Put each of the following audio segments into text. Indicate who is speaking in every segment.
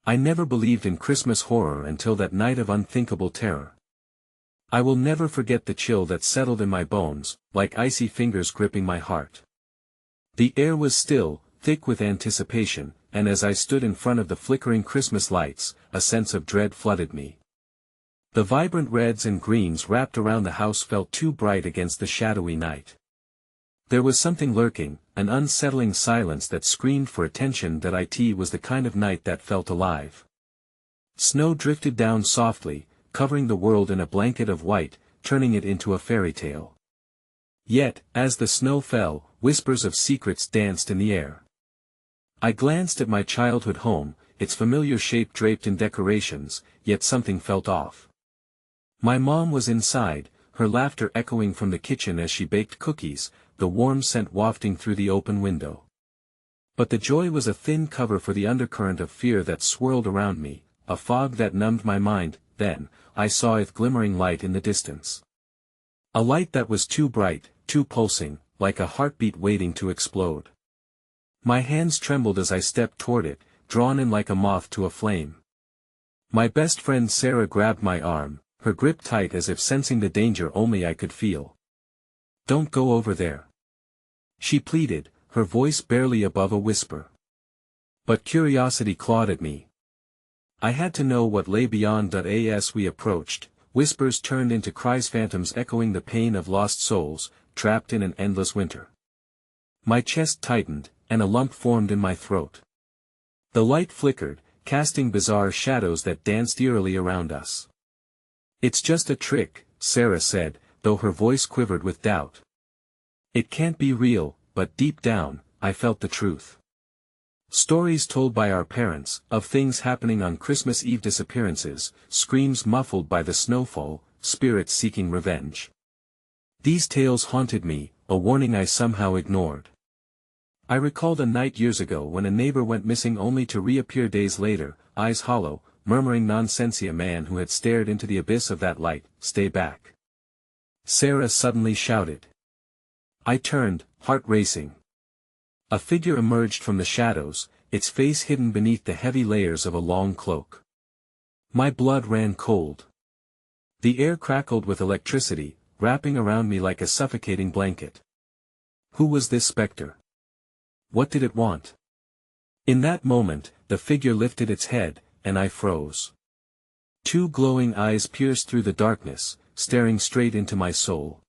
Speaker 1: I never believed in Christmas horror until that night of unthinkable terror. I will never forget the chill that settled in my bones, like icy fingers gripping my heart. The air was still, thick with anticipation, and as I stood in front of the flickering Christmas lights, a sense of dread flooded me. The vibrant reds and greens wrapped around the house felt too bright against the shadowy night. There was something lurking, an unsettling silence that screamed for attention that it was the kind of night that felt alive. Snow drifted down softly, covering the world in a blanket of white, turning it into a fairy tale. Yet, as the snow fell, whispers of secrets danced in the air. I glanced at my childhood home, its familiar shape draped in decorations, yet something felt off. My mom was inside, her laughter echoing from the kitchen as she baked cookies, the warm scent wafting through the open window. But the joy was a thin cover for the undercurrent of fear that swirled around me, a fog that numbed my mind. Then, I saw a glimmering light in the distance. A light that was too bright, too pulsing, like a heartbeat waiting to explode. My hands trembled as I stepped toward it, drawn in like a moth to a flame. My best friend Sarah grabbed my arm, her grip tight as if sensing the danger only I could feel. "Don't go over there," she pleaded, her voice barely above a whisper. But curiosity clawed at me. I had to know what lay beyond. As we approached, whispers turned into cries, phantoms echoing the pain of lost souls, trapped in an endless winter. My chest tightened, and a lump formed in my throat. The light flickered, casting bizarre shadows that danced eerily around us. "It's just a trick," Sarah said, though her voice quivered with doubt. It can't be real, but deep down, I felt the truth. Stories told by our parents, of things happening on Christmas Eve, disappearances, screams muffled by the snowfall, spirits seeking revenge. These tales haunted me, a warning I somehow ignored. I recalled a night years ago when a neighbor went missing only to reappear days later, eyes hollow, murmuring nonsense. A man who had stared into the abyss of that light. "Stay back," Sarah suddenly shouted. I turned, heart racing. A figure emerged from the shadows, its face hidden beneath the heavy layers of a long cloak. My blood ran cold. The air crackled with electricity, wrapping around me like a suffocating blanket. Who was this specter? What did it want? In that moment, the figure lifted its head, and I froze. Two glowing eyes pierced through the darkness, staring straight into my soul.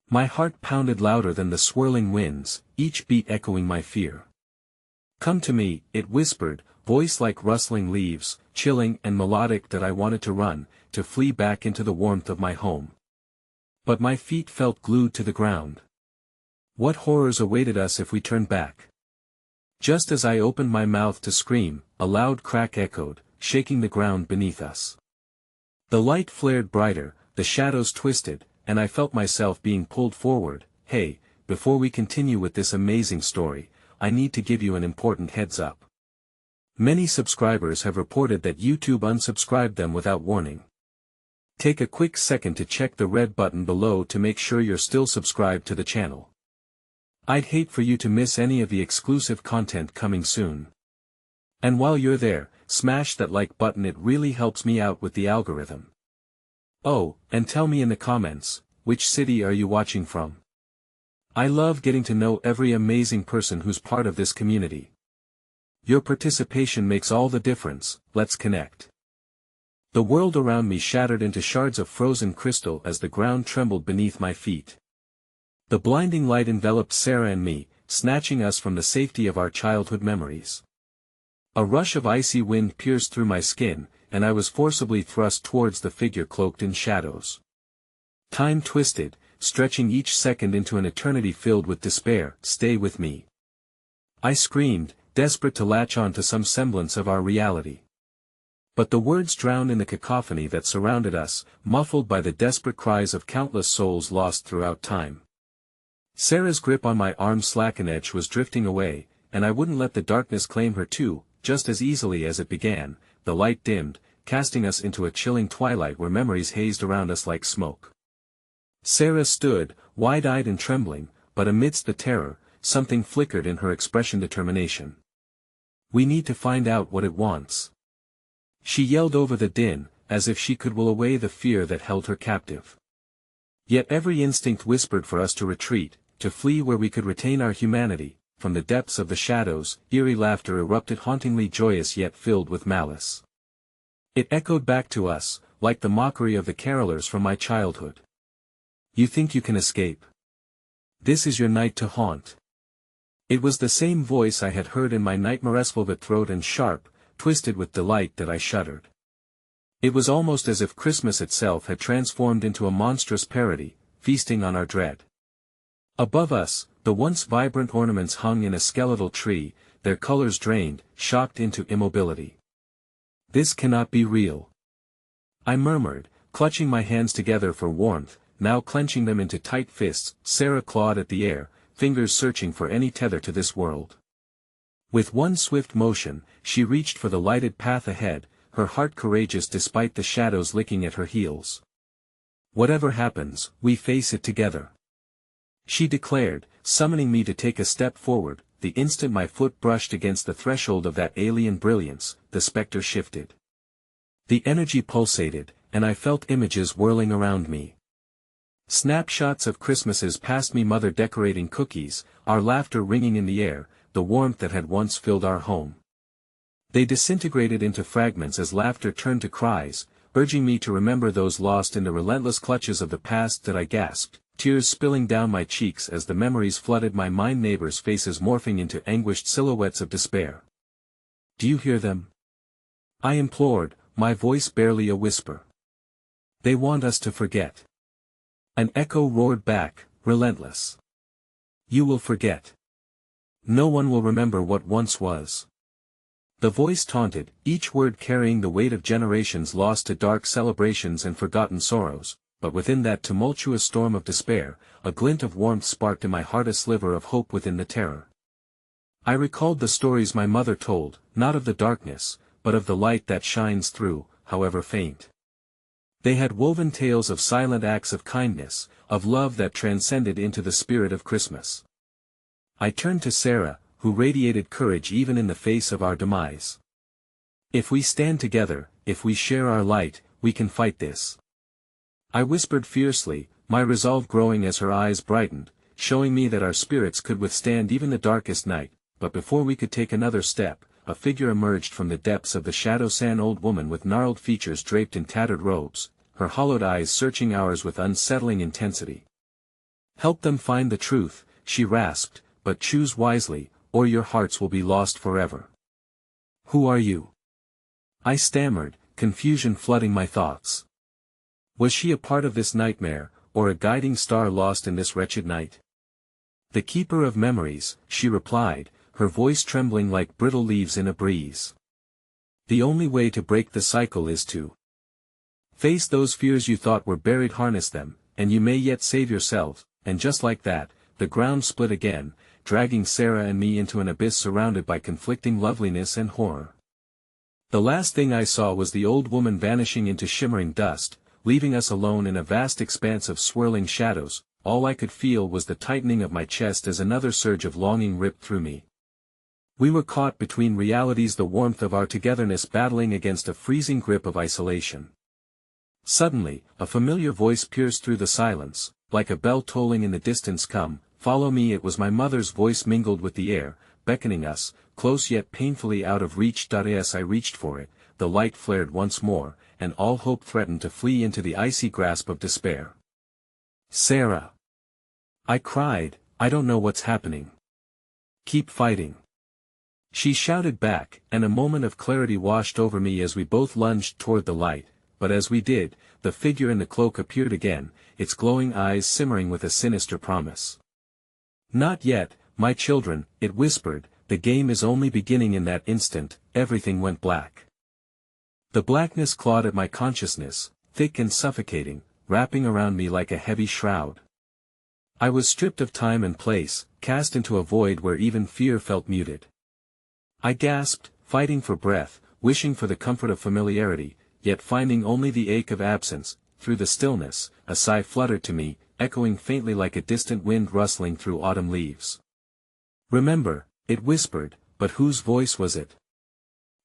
Speaker 1: My heart pounded louder than the swirling winds, each beat echoing my fear. "Come to me," it whispered, voice like rustling leaves, chilling and melodic. That I wanted to run, to flee back into the warmth of my home. But my feet felt glued to the ground. What horrors awaited us if we turned back? Just as I opened my mouth to scream, a loud crack echoed, shaking the ground beneath us. The light flared brighter, the shadows twisted, and I felt myself being pulled forward. "Hey, before we continue with this amazing story, I need to give you an important heads up. Many subscribers have reported that YouTube unsubscribed them without warning. Take a quick second to check the red button below to make sure you're still subscribed to the channel. I'd hate for you to miss any of the exclusive content coming soon. And while you're there, smash that like button, it really helps me out with the algorithm. Oh, and tell me in the comments, which city are you watching from? I love getting to know every amazing person who's part of this community. Your participation makes all the difference. Let's connect. The world around me shattered into shards of frozen crystal as the ground trembled beneath my feet. The blinding light enveloped Sarah and me, snatching us from the safety of our childhood memories. A rush of icy wind pierced through my skin, and I was forcibly thrust towards the figure cloaked in shadows. Time twisted, stretching each second into an eternity filled with despair. "Stay with me," I screamed, desperate to latch on to some semblance of our reality. But the words drowned in the cacophony that surrounded us, muffled by the desperate cries of countless souls lost throughout time. Sarah's grip on my arm slackened, edge was drifting away, and I wouldn't let the darkness claim her too. Just as easily as it began, the light dimmed, casting us into a chilling twilight where memories hazed around us like smoke. Sarah stood, wide-eyed and trembling, but amidst the terror, something flickered in her expression: determination. "We need to find out what it wants." She yelled over the din, as if she could will away the fear that held her captive. Yet every instinct whispered for us to retreat, to flee where we could retain our humanity. From the depths of the shadows, eerie laughter erupted, hauntingly joyous yet filled with malice. It echoed back to us, like the mockery of the carolers from my childhood. You think you can escape? This is your night to haunt. It was the same voice I had heard in my nightmaresque throat, and sharp, twisted with delight, that I shuddered. It was almost as if Christmas itself had transformed into a monstrous parody, feasting on our dread. Above us, the once vibrant ornaments hung in a skeletal tree, their colors drained, shocked into immobility. This cannot be real, I murmured, clutching my hands together for warmth, now clenching them into tight fists. Sarah clawed at the air, fingers searching for any tether to this world. With one swift motion, she reached for the lighted path ahead, her heart courageous despite the shadows licking at her heels. Whatever happens, we face it together, she declared, summoning me to take a step forward. The instant my foot brushed against the threshold of that alien brilliance, the specter shifted. The energy pulsated, and I felt images whirling around me. Snapshots of Christmases past me, mother decorating cookies, our laughter ringing in the air, the warmth that had once filled our home. They disintegrated into fragments as laughter turned to cries, urging me to remember those lost in the relentless clutches of the past. That I gasped, tears spilling down my cheeks as the memories flooded my mind, neighbors' faces morphing into anguished silhouettes of despair. Do you hear them? I implored, my voice barely a whisper. They want us to forget. An echo roared back, relentless. You will forget. No one will remember what once was. The voice taunted, each word carrying the weight of generations lost to dark celebrations and forgotten sorrows. But within that tumultuous storm of despair, a glint of warmth sparked in my heart, a sliver of hope within the terror. I recalled the stories my mother told, not of the darkness, but of the light that shines through, however faint. They had woven tales of silent acts of kindness, of love that transcended into the spirit of Christmas. I turned to Sarah, who radiated courage even in the face of our demise. If we stand together, if we share our light, we can fight this, I whispered fiercely, my resolve growing as her eyes brightened, showing me that our spirits could withstand even the darkest night. But before we could take another step, a figure emerged from the depths of the shadows, an old woman with gnarled features draped in tattered robes, her hollowed eyes searching ours with unsettling intensity. Help them find the truth, she rasped, but choose wisely, or your hearts will be lost forever. Who are you? I stammered, confusion flooding my thoughts. Was she a part of this nightmare, or a guiding star lost in this wretched night? The keeper of memories, she replied, her voice trembling like brittle leaves in a breeze. The only way to break the cycle is to face those fears you thought were buried, harness them, and you may yet save yourself. And just like that, the ground split again, dragging Sarah and me into an abyss surrounded by conflicting loveliness and horror. The last thing I saw was the old woman vanishing into shimmering dust, leaving us alone in a vast expanse of swirling shadows. All I could feel was the tightening of my chest as another surge of longing ripped through me. We were caught between realities, the warmth of our togetherness battling against a freezing grip of isolation. Suddenly, a familiar voice pierced through the silence, like a bell tolling in the distance. Come, follow me. It was my mother's voice mingled with the air, beckoning us, close yet painfully out of reach. As I reached for it, the light flared once more, and all hope threatened to flee into the icy grasp of despair. Sarah! I cried, I don't know what's happening. Keep fighting. She shouted back, and a moment of clarity washed over me as we both lunged toward the light. But as we did, the figure in the cloak appeared again, its glowing eyes simmering with a sinister promise. Not yet, my children, it whispered, the game is only beginning. In that instant, everything went black. The blackness clawed at my consciousness, thick and suffocating, wrapping around me like a heavy shroud. I was stripped of time and place, cast into a void where even fear felt muted. I gasped, fighting for breath, wishing for the comfort of familiarity, yet finding only the ache of absence. Through the stillness, a sigh fluttered to me, echoing faintly like a distant wind rustling through autumn leaves. Remember, it whispered, but whose voice was it?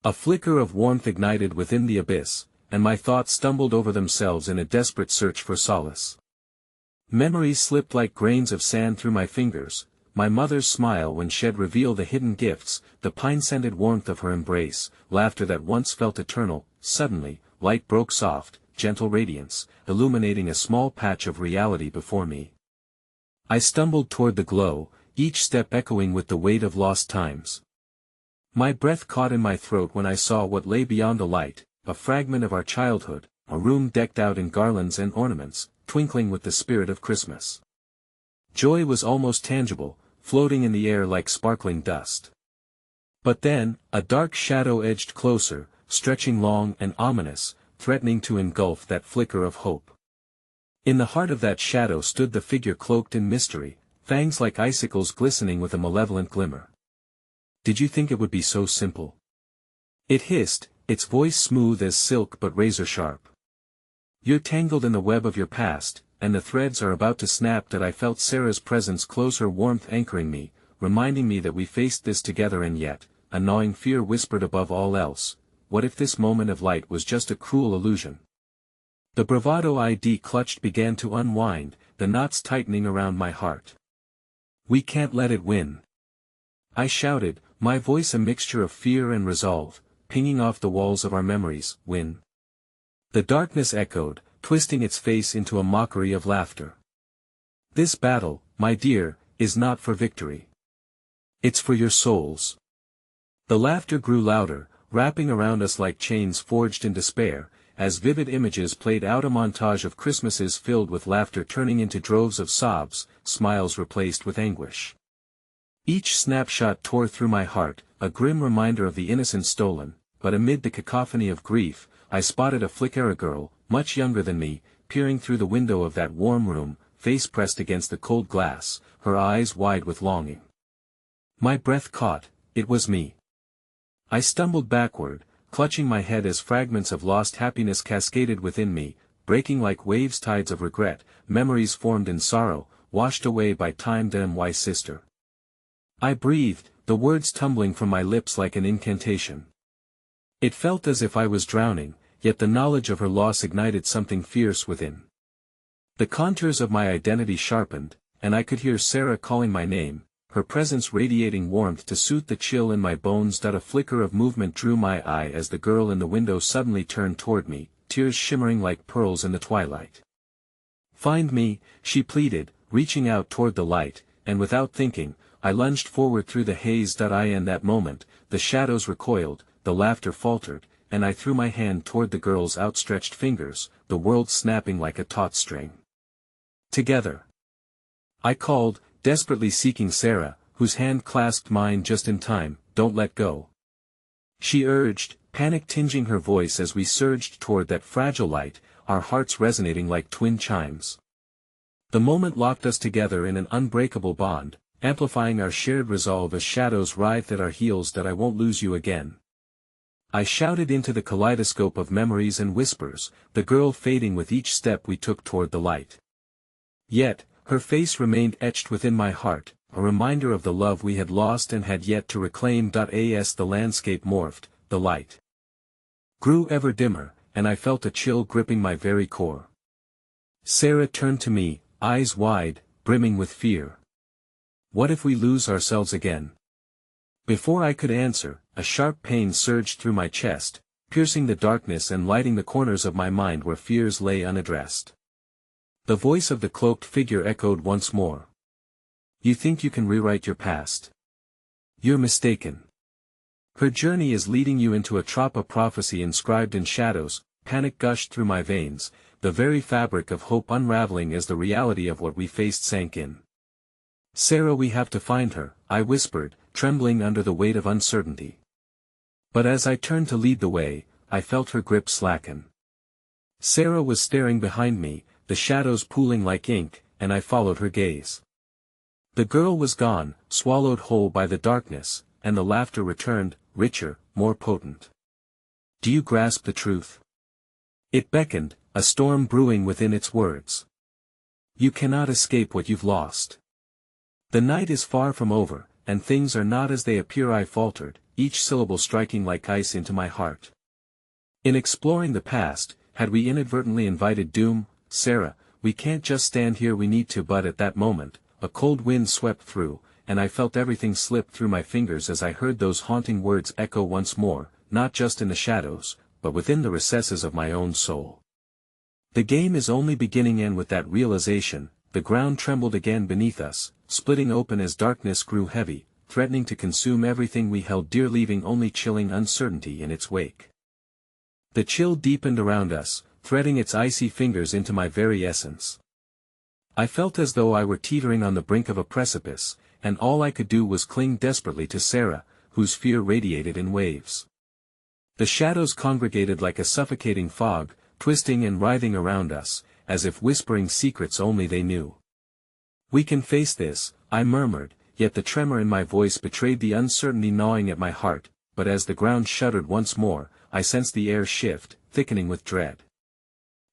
Speaker 1: A flicker of warmth ignited within the abyss, and my thoughts stumbled over themselves in a desperate search for solace. Memories slipped like grains of sand through my fingers. My mother's smile when she'd reveal the hidden gifts, the pine-scented warmth of her embrace, laughter that once felt eternal. Suddenly, light broke soft, gentle radiance, illuminating a small patch of reality before me. I stumbled toward the glow, each step echoing with the weight of lost times. My breath caught in my throat when I saw what lay beyond the light, a fragment of our childhood, a room decked out in garlands and ornaments, twinkling with the spirit of Christmas. Joy was almost tangible, floating in the air like sparkling dust. But then, a dark shadow edged closer, stretching long and ominous, threatening to engulf that flicker of hope. In the heart of that shadow stood the figure cloaked in mystery, fangs like icicles glistening with a malevolent glimmer. "Did you think it would be so simple?" it hissed, its voice smooth as silk but razor-sharp. "You're tangled in the web of your past, and the threads are about to snap." That I felt Sarah's presence close, her warmth anchoring me, reminding me that we faced this together. And yet, a gnawing fear whispered above all else, what if this moment of light was just a cruel illusion? The bravado I'd clutched began to unwind, the knots tightening around my heart. "We can't let it win," I shouted, my voice a mixture of fear and resolve, pinging off the walls of our memories. "Win?" The darkness echoed, twisting its face into a mockery of laughter. "This battle, my dear, is not for victory. It's for your souls." The laughter grew louder, wrapping around us like chains forged in despair, as vivid images played out, a montage of Christmases filled with laughter turning into droves of sobs, smiles replaced with anguish. Each snapshot tore through my heart, a grim reminder of the innocence stolen, but amid the cacophony of grief, I spotted a flickered girl, much younger than me, peering through the window of that warm room, face pressed against the cold glass, her eyes wide with longing. My breath caught. It was me. I stumbled backward, clutching my head as fragments of lost happiness cascaded within me, breaking like waves, tides of regret, memories formed in sorrow, washed away by time. "My sister." I breathed, the words tumbling from my lips like an incantation. It felt as if I was drowning, yet the knowledge of her loss ignited something fierce within. The contours of my identity sharpened, and I could hear Sarah calling my name, her presence radiating warmth to soothe the chill in my bones. A flicker of movement drew my eye as the girl in the window suddenly turned toward me, tears shimmering like pearls in the twilight. "Find me," she pleaded, reaching out toward the light, and without thinking, I lunged forward through the haze. In that moment, the shadows recoiled, the laughter faltered, and I threw my hand toward the girl's outstretched fingers, the world snapping like a taut string. "Together!" I called, desperately seeking Sarah, whose hand clasped mine just in time. "Don't let go," she urged, panic tinging her voice as we surged toward that fragile light, our hearts resonating like twin chimes. The moment locked us together in an unbreakable bond, amplifying our shared resolve as shadows writhed at our heels. "I won't lose you again," I shouted into the kaleidoscope of memories and whispers, the girl fading with each step we took toward the light. Yet, her face remained etched within my heart, a reminder of the love we had lost and had yet to reclaim. As the landscape morphed, the light grew ever dimmer, and I felt a chill gripping my very core. Sarah turned to me, eyes wide, brimming with fear. "What if we lose ourselves again?" Before I could answer, a sharp pain surged through my chest, piercing the darkness and lighting the corners of my mind where fears lay unaddressed. The voice of the cloaked figure echoed once more. "You think you can rewrite your past? You're mistaken. Her journey is leading you into a trap of prophecy inscribed in shadows." Panic gushed through my veins, the very fabric of hope unraveling as the reality of what we faced sank in. "Sarah, we have to find her," I whispered, trembling under the weight of uncertainty. But as I turned to lead the way, I felt her grip slacken. Sarah was staring behind me, the shadows pooling like ink, and I followed her gaze. The girl was gone, swallowed whole by the darkness, and the laughter returned, richer, more potent. "Do you grasp the truth?" It beckoned, a storm brewing within its words. "You cannot escape what you've lost. The night is far from over, and things are not as they appear, I faltered, each syllable striking like ice into my heart. In exploring the past, had we inadvertently invited doom? Sarah, we can't just stand here, we need to. But at that moment, a cold wind swept through, and I felt everything slip through my fingers as I heard those haunting words echo once more, not just in the shadows, but within the recesses of my own soul. The game is only beginning, and with that realization, the ground trembled again beneath us, splitting open as darkness grew heavy, threatening to consume everything we held dear, leaving only chilling uncertainty in its wake. The chill deepened around us, threading its icy fingers into my very essence. I felt as though I were teetering on the brink of a precipice, and all I could do was cling desperately to Sarah, whose fear radiated in waves. The shadows congregated like a suffocating fog, twisting and writhing around us, as if whispering secrets only they knew. "We can face this," I murmured, yet the tremor in my voice betrayed the uncertainty gnawing at my heart. But as the ground shuddered once more, I sensed the air shift, thickening with dread.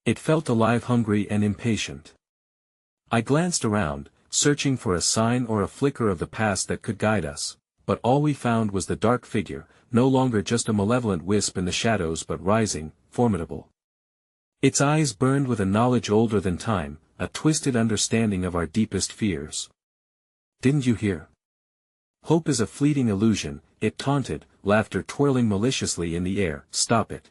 Speaker 1: It felt alive, hungry and impatient. I glanced around, searching for a sign or a flicker of the past that could guide us, but all we found was the dark figure, no longer just a malevolent wisp in the shadows but rising, formidable. Its eyes burned with a knowledge older than time, a twisted understanding of our deepest fears. "Didn't you hear? Hope is a fleeting illusion," it taunted, laughter twirling maliciously in the air. "Stop it!"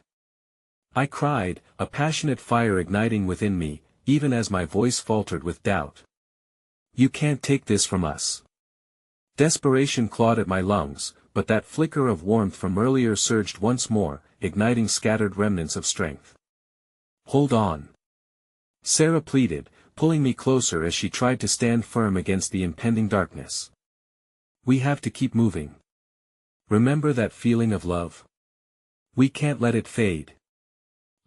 Speaker 1: I cried, a passionate fire igniting within me, even as my voice faltered with doubt. "You can't take this from us." Desperation clawed at my lungs, but that flicker of warmth from earlier surged once more, igniting scattered remnants of strength. "Hold on," Sarah pleaded, pulling me closer as she tried to stand firm against the impending darkness. "We have to keep moving. Remember that feeling of love? We can't let it fade."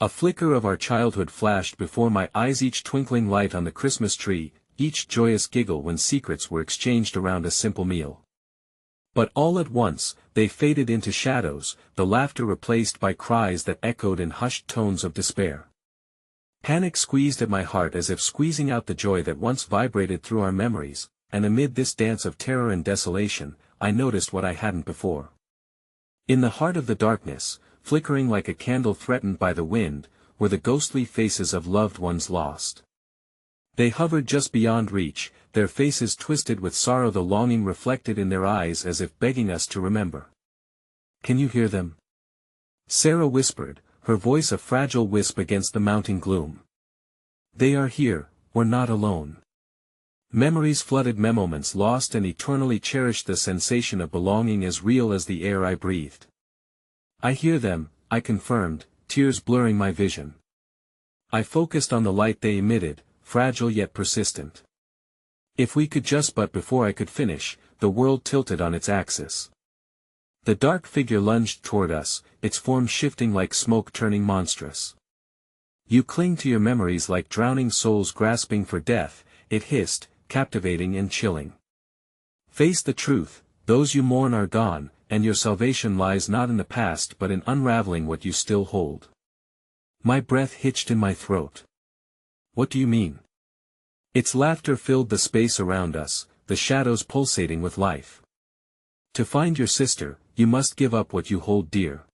Speaker 1: A flicker of our childhood flashed before my eyes, each twinkling light on the Christmas tree, each joyous giggle when secrets were exchanged around a simple meal. But all at once, they faded into shadows, the laughter replaced by cries that echoed in hushed tones of despair. Panic squeezed at my heart as if squeezing out the joy that once vibrated through our memories, and amid this dance of terror and desolation, I noticed what I hadn't before. In the heart of the darkness, flickering like a candle threatened by the wind, were the ghostly faces of loved ones lost. They hovered just beyond reach, their faces twisted with sorrow, the longing reflected in their eyes as if begging us to remember. "Can you hear them?" Sarah whispered, her voice a fragile wisp against the mounting gloom. "They are here, we're not alone." Memories flooded, moments lost and eternally cherished, the sensation of belonging as real as the air I breathed. "I hear them," I confirmed, tears blurring my vision. I focused on the light they emitted, fragile yet persistent. "If we could just..." But before I could finish, the world tilted on its axis. The dark figure lunged toward us, its form shifting like smoke, turning monstrous. "You cling to your memories like drowning souls grasping for death," it hissed, captivating and chilling. "Face the truth, those you mourn are gone, and your salvation lies not in the past but in unraveling what you still hold." My breath hitched in my throat. "What do you mean?" Its laughter filled the space around us, the shadows pulsating with life. "To find your sister, you must give up what you hold dear.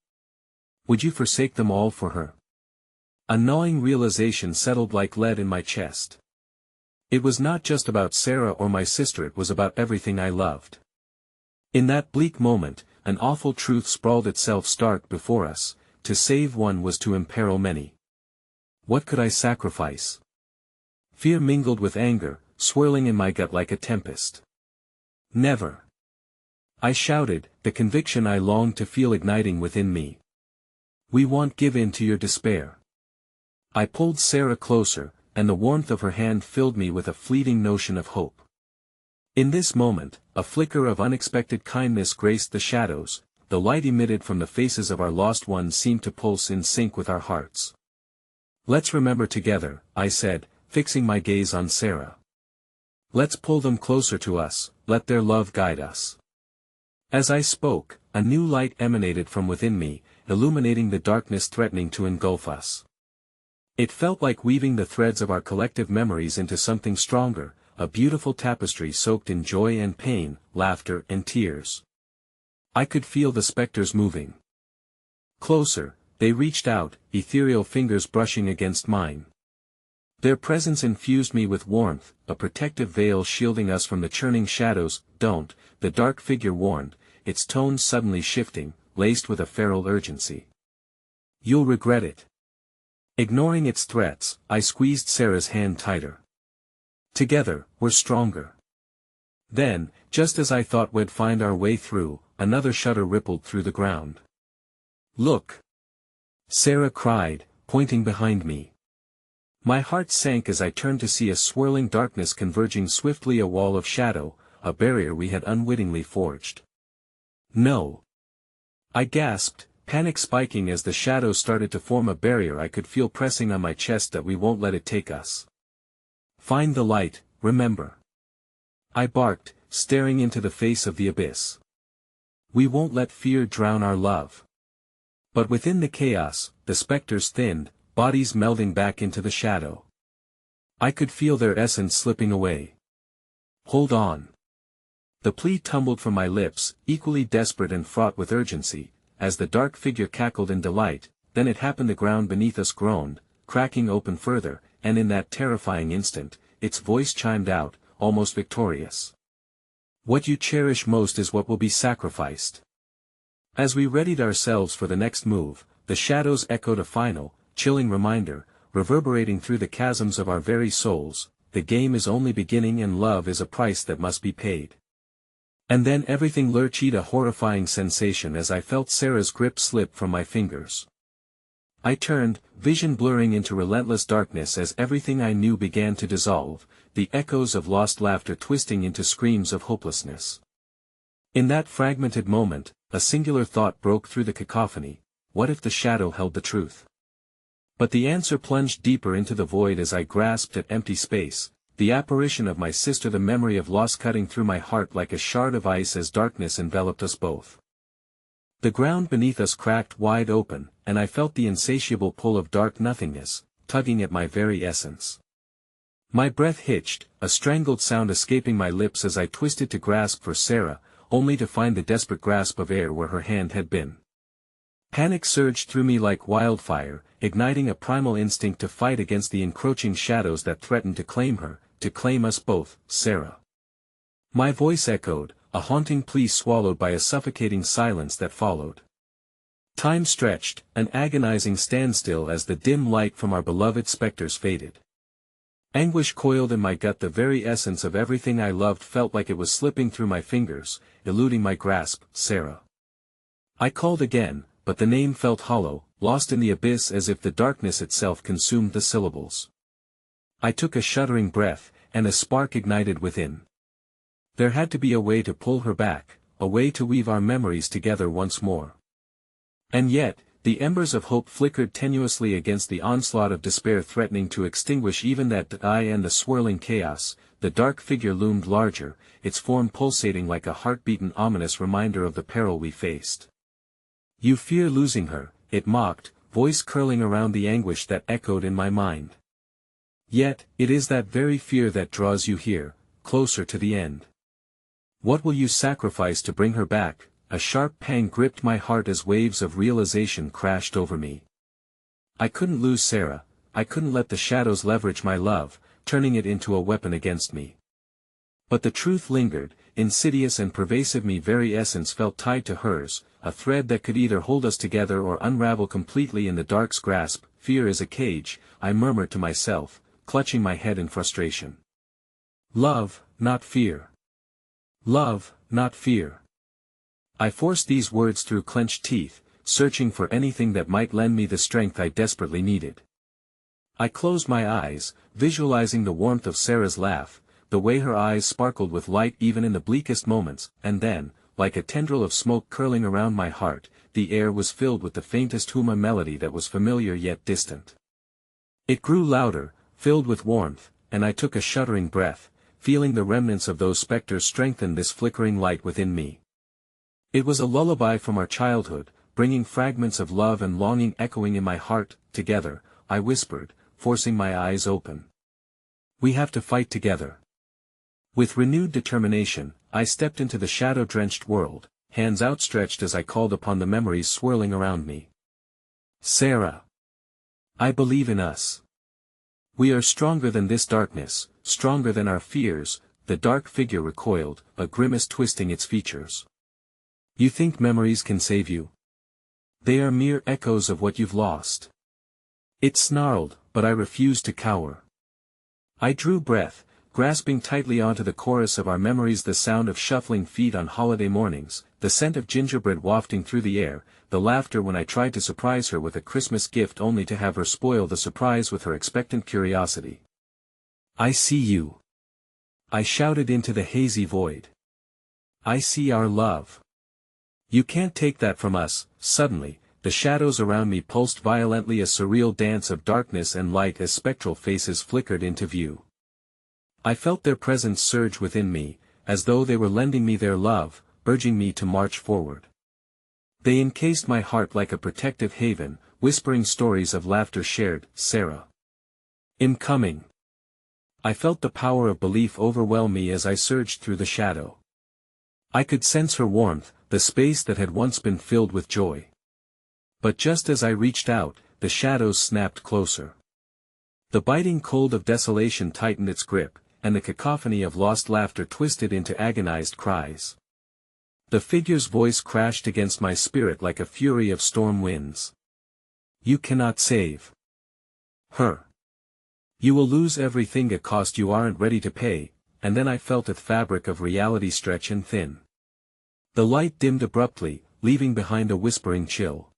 Speaker 1: Would you forsake them all for her?" A gnawing realization settled like lead in my chest. It was not just about Sarah or my sister, it was about everything I loved. In that bleak moment, an awful truth sprawled itself stark before us: to save one was to imperil many. What could I sacrifice? Fear mingled with anger, swirling in my gut like a tempest. "Never!" I shouted, the conviction I longed to feel igniting within me. "We won't give in to your despair." I pulled Sarah closer, and the warmth of her hand filled me with a fleeting notion of hope. In this moment, a flicker of unexpected kindness graced the shadows, the light emitted from the faces of our lost ones seemed to pulse in sync with our hearts. "Let's remember together," I said, fixing my gaze on Sarah. "Let's pull them closer to us, let their love guide us." As I spoke, a new light emanated from within me, illuminating the darkness threatening to engulf us. It felt like weaving the threads of our collective memories into something stronger, a beautiful tapestry soaked in joy and pain, laughter and tears. I could feel the specters moving. Closer, they reached out, ethereal fingers brushing against mine. Their presence infused me with warmth, a protective veil shielding us from the churning shadows. "Don't," the dark figure warned, its tone suddenly shifting, laced with a feral urgency. "You'll regret it." Ignoring its threats, I squeezed Sarah's hand tighter. "Together, we're stronger." Then, just as I thought we'd find our way through, another shudder rippled through the ground. "Look!" Sarah cried, pointing behind me. My heart sank as I turned to see a swirling darkness converging swiftly, a wall of shadow, a barrier we had unwittingly forged. "No!" I gasped, panic spiking as the shadows started to form a barrier I could feel pressing on my chest. "That we won't let it take us. Find the light, remember." I barked, staring into the face of the abyss. "We won't let fear drown our love." But within the chaos, the specters thinned, bodies melding back into the shadow. I could feel their essence slipping away. "Hold on." The plea tumbled from my lips, equally desperate and fraught with urgency, as the dark figure cackled in delight. Then it happened. The ground beneath us groaned, cracking open further, and in that terrifying instant, its voice chimed out, almost victorious. "What you cherish most is what will be sacrificed." As we readied ourselves for the next move, the shadows echoed a final, chilling reminder, reverberating through the chasms of our very souls: the game is only beginning and love is a price that must be paid. And then everything lurched, a horrifying sensation as I felt Sarah's grip slip from my fingers. I turned, vision blurring into relentless darkness as everything I knew began to dissolve, the echoes of lost laughter twisting into screams of hopelessness. In that fragmented moment, a singular thought broke through the cacophony: what if the shadow held the truth? But the answer plunged deeper into the void as I grasped at empty space, the apparition of my sister, the memory of loss cutting through my heart like a shard of ice as darkness enveloped us both. The ground beneath us cracked wide open, and I felt the insatiable pull of dark nothingness, tugging at my very essence. My breath hitched, a strangled sound escaping my lips as I twisted to grasp for Sarah, only to find the desperate grasp of air where her hand had been. Panic surged through me like wildfire, igniting a primal instinct to fight against the encroaching shadows that threatened to claim her, to claim us both. "Sarah." My voice echoed, a haunting plea swallowed by a suffocating silence that followed. Time stretched, an agonizing standstill as the dim light from our beloved specters faded. Anguish coiled in my gut, the very essence of everything I loved felt like it was slipping through my fingers, eluding my grasp. "Sarah." I called again, but the name felt hollow, lost in the abyss, as if the darkness itself consumed the syllables. I took a shuddering breath, and a spark ignited within. There had to be a way to pull her back, a way to weave our memories together once more. And yet, the embers of hope flickered tenuously against the onslaught of despair threatening to extinguish even that eye. And the swirling chaos, the dark figure loomed larger, its form pulsating like a heartbeat, an ominous reminder of the peril we faced. "You fear losing her," it mocked, voice curling around the anguish that echoed in my mind. "Yet, it is that very fear that draws you here, closer to the end. What will you sacrifice to bring her back?" A sharp pang gripped my heart as waves of realization crashed over me. I couldn't lose Sarah, I couldn't let the shadows leverage my love, turning it into a weapon against me. But the truth lingered, insidious and pervasive. My very essence felt tied to hers, a thread that could either hold us together or unravel completely in the dark's grasp. "Fear is a cage," I murmured to myself, clutching my head in frustration. "Love, not fear. Love, not fear." I forced these words through clenched teeth, searching for anything that might lend me the strength I desperately needed. I closed my eyes, visualizing the warmth of Sarah's laugh, the way her eyes sparkled with light even in the bleakest moments, and then, like a tendril of smoke curling around my heart, the air was filled with the faintest hum, a melody that was familiar yet distant. It grew louder, filled with warmth, and I took a shuddering breath, feeling the remnants of those specters strengthen this flickering light within me. It was a lullaby from our childhood, bringing fragments of love and longing echoing in my heart. "Together," I whispered, forcing my eyes open. "We have to fight together. With renewed determination, I stepped into the shadow-drenched world, hands outstretched as I called upon the memories swirling around me. Sarah. I believe in us. We are stronger than this darkness, stronger than our fears. The dark figure recoiled, a grimace twisting its features. You think memories can save you? They are mere echoes of what you've lost. It snarled, but I refused to cower. I drew breath, grasping tightly onto the chorus of our memories, the sound of shuffling feet on holiday mornings, the scent of gingerbread wafting through the air, the laughter when I tried to surprise her with a Christmas gift only to have her spoil the surprise with her expectant curiosity. I see you. I shouted into the hazy void. I see our love. You can't take that from us. Suddenly, the shadows around me pulsed violently, a surreal dance of darkness and light as spectral faces flickered into view. I felt their presence surge within me, as though they were lending me their love, urging me to march forward. They encased my heart like a protective haven, whispering stories of laughter shared. Sarah. I'm coming. I felt the power of belief overwhelm me as I surged through the shadow. I could sense her warmth, the space that had once been filled with joy. But just as I reached out, the shadows snapped closer. The biting cold of desolation tightened its grip, and the cacophony of lost laughter twisted into agonized cries. The figure's voice crashed against my spirit like a fury of storm winds. You cannot save her. You will lose everything, a cost you aren't ready to pay. And then I felt the fabric of reality stretch and thin. The light dimmed abruptly, leaving behind a whispering chill.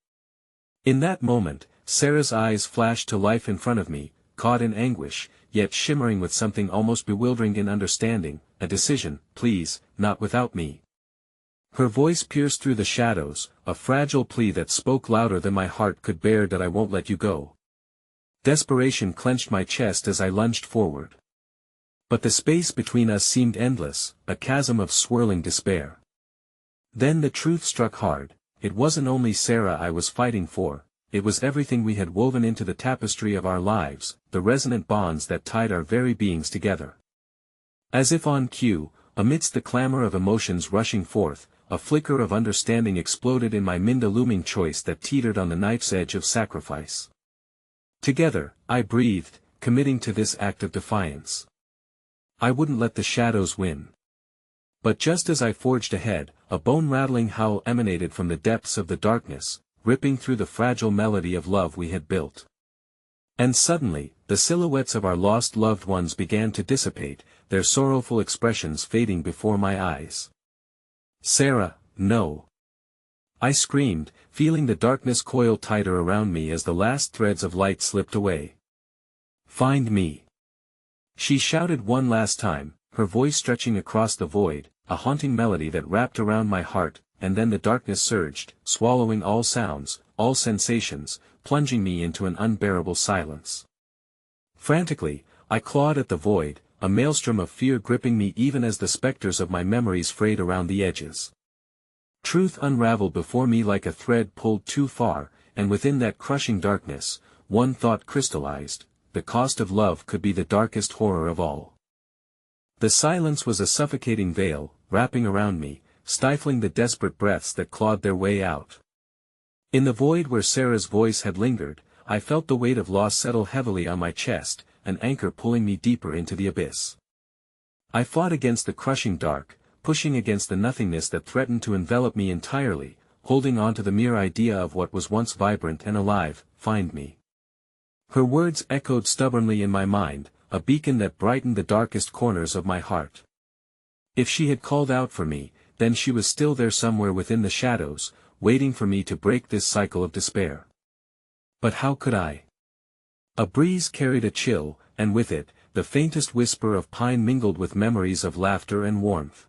Speaker 1: In that moment, Sarah's eyes flashed to life in front of me, caught in anguish, yet shimmering with something almost bewildering in understanding. A decision, please, not without me. Her voice pierced through the shadows, a fragile plea that spoke louder than my heart could bear. That I won't let you go. Desperation clenched my chest as I lunged forward. But the space between us seemed endless, a chasm of swirling despair. Then the truth struck hard. It wasn't only Sarah I was fighting for, it was everything we had woven into the tapestry of our lives, the resonant bonds that tied our very beings together. As if on cue, amidst the clamor of emotions rushing forth, a flicker of understanding exploded in my mind, a looming choice that teetered on the knife's edge of sacrifice. Together, I breathed, committing to this act of defiance. I wouldn't let the shadows win. But just as I forged ahead, a bone-rattling howl emanated from the depths of the darkness, ripping through the fragile melody of love we had built. And suddenly, the silhouettes of our lost loved ones began to dissipate, their sorrowful expressions fading before my eyes. Sarah, no! I screamed, feeling the darkness coil tighter around me as the last threads of light slipped away. Find me! She shouted one last time, her voice stretching across the void, a haunting melody that wrapped around my heart. And then the darkness surged, swallowing all sounds, all sensations, plunging me into an unbearable silence. Frantically, I clawed at the void, a maelstrom of fear gripping me even as the specters of my memories frayed around the edges. Truth unraveled before me like a thread pulled too far, and within that crushing darkness, one thought crystallized: the cost of love could be the darkest horror of all. The silence was a suffocating veil, wrapping around me, stifling the desperate breaths that clawed their way out. In the void where Sarah's voice had lingered, I felt the weight of loss settle heavily on my chest, an anchor pulling me deeper into the abyss. I fought against the crushing dark, pushing against the nothingness that threatened to envelop me entirely, holding on to the mere idea of what was once vibrant and alive. Find me. Her words echoed stubbornly in my mind, a beacon that brightened the darkest corners of my heart. If she had called out for me, then she was still there somewhere within the shadows, waiting for me to break this cycle of despair. But how could I? A breeze carried a chill, and with it, the faintest whisper of pine mingled with memories of laughter and warmth.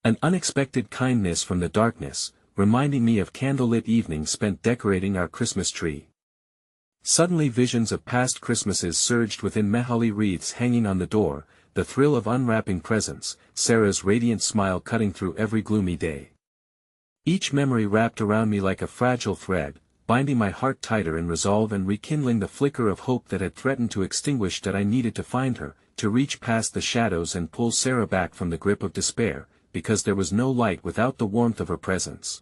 Speaker 1: An unexpected kindness from the darkness, reminding me of candlelit evenings spent decorating our Christmas tree. Suddenly visions of past Christmases surged within me, holly wreaths hanging on the door, the thrill of unwrapping presents, Sarah's radiant smile cutting through every gloomy day. Each memory wrapped around me like a fragile thread, binding my heart tighter in resolve and rekindling the flicker of hope that had threatened to extinguish. That I needed to find her, to reach past the shadows and pull Sarah back from the grip of despair, because there was no light without the warmth of her presence.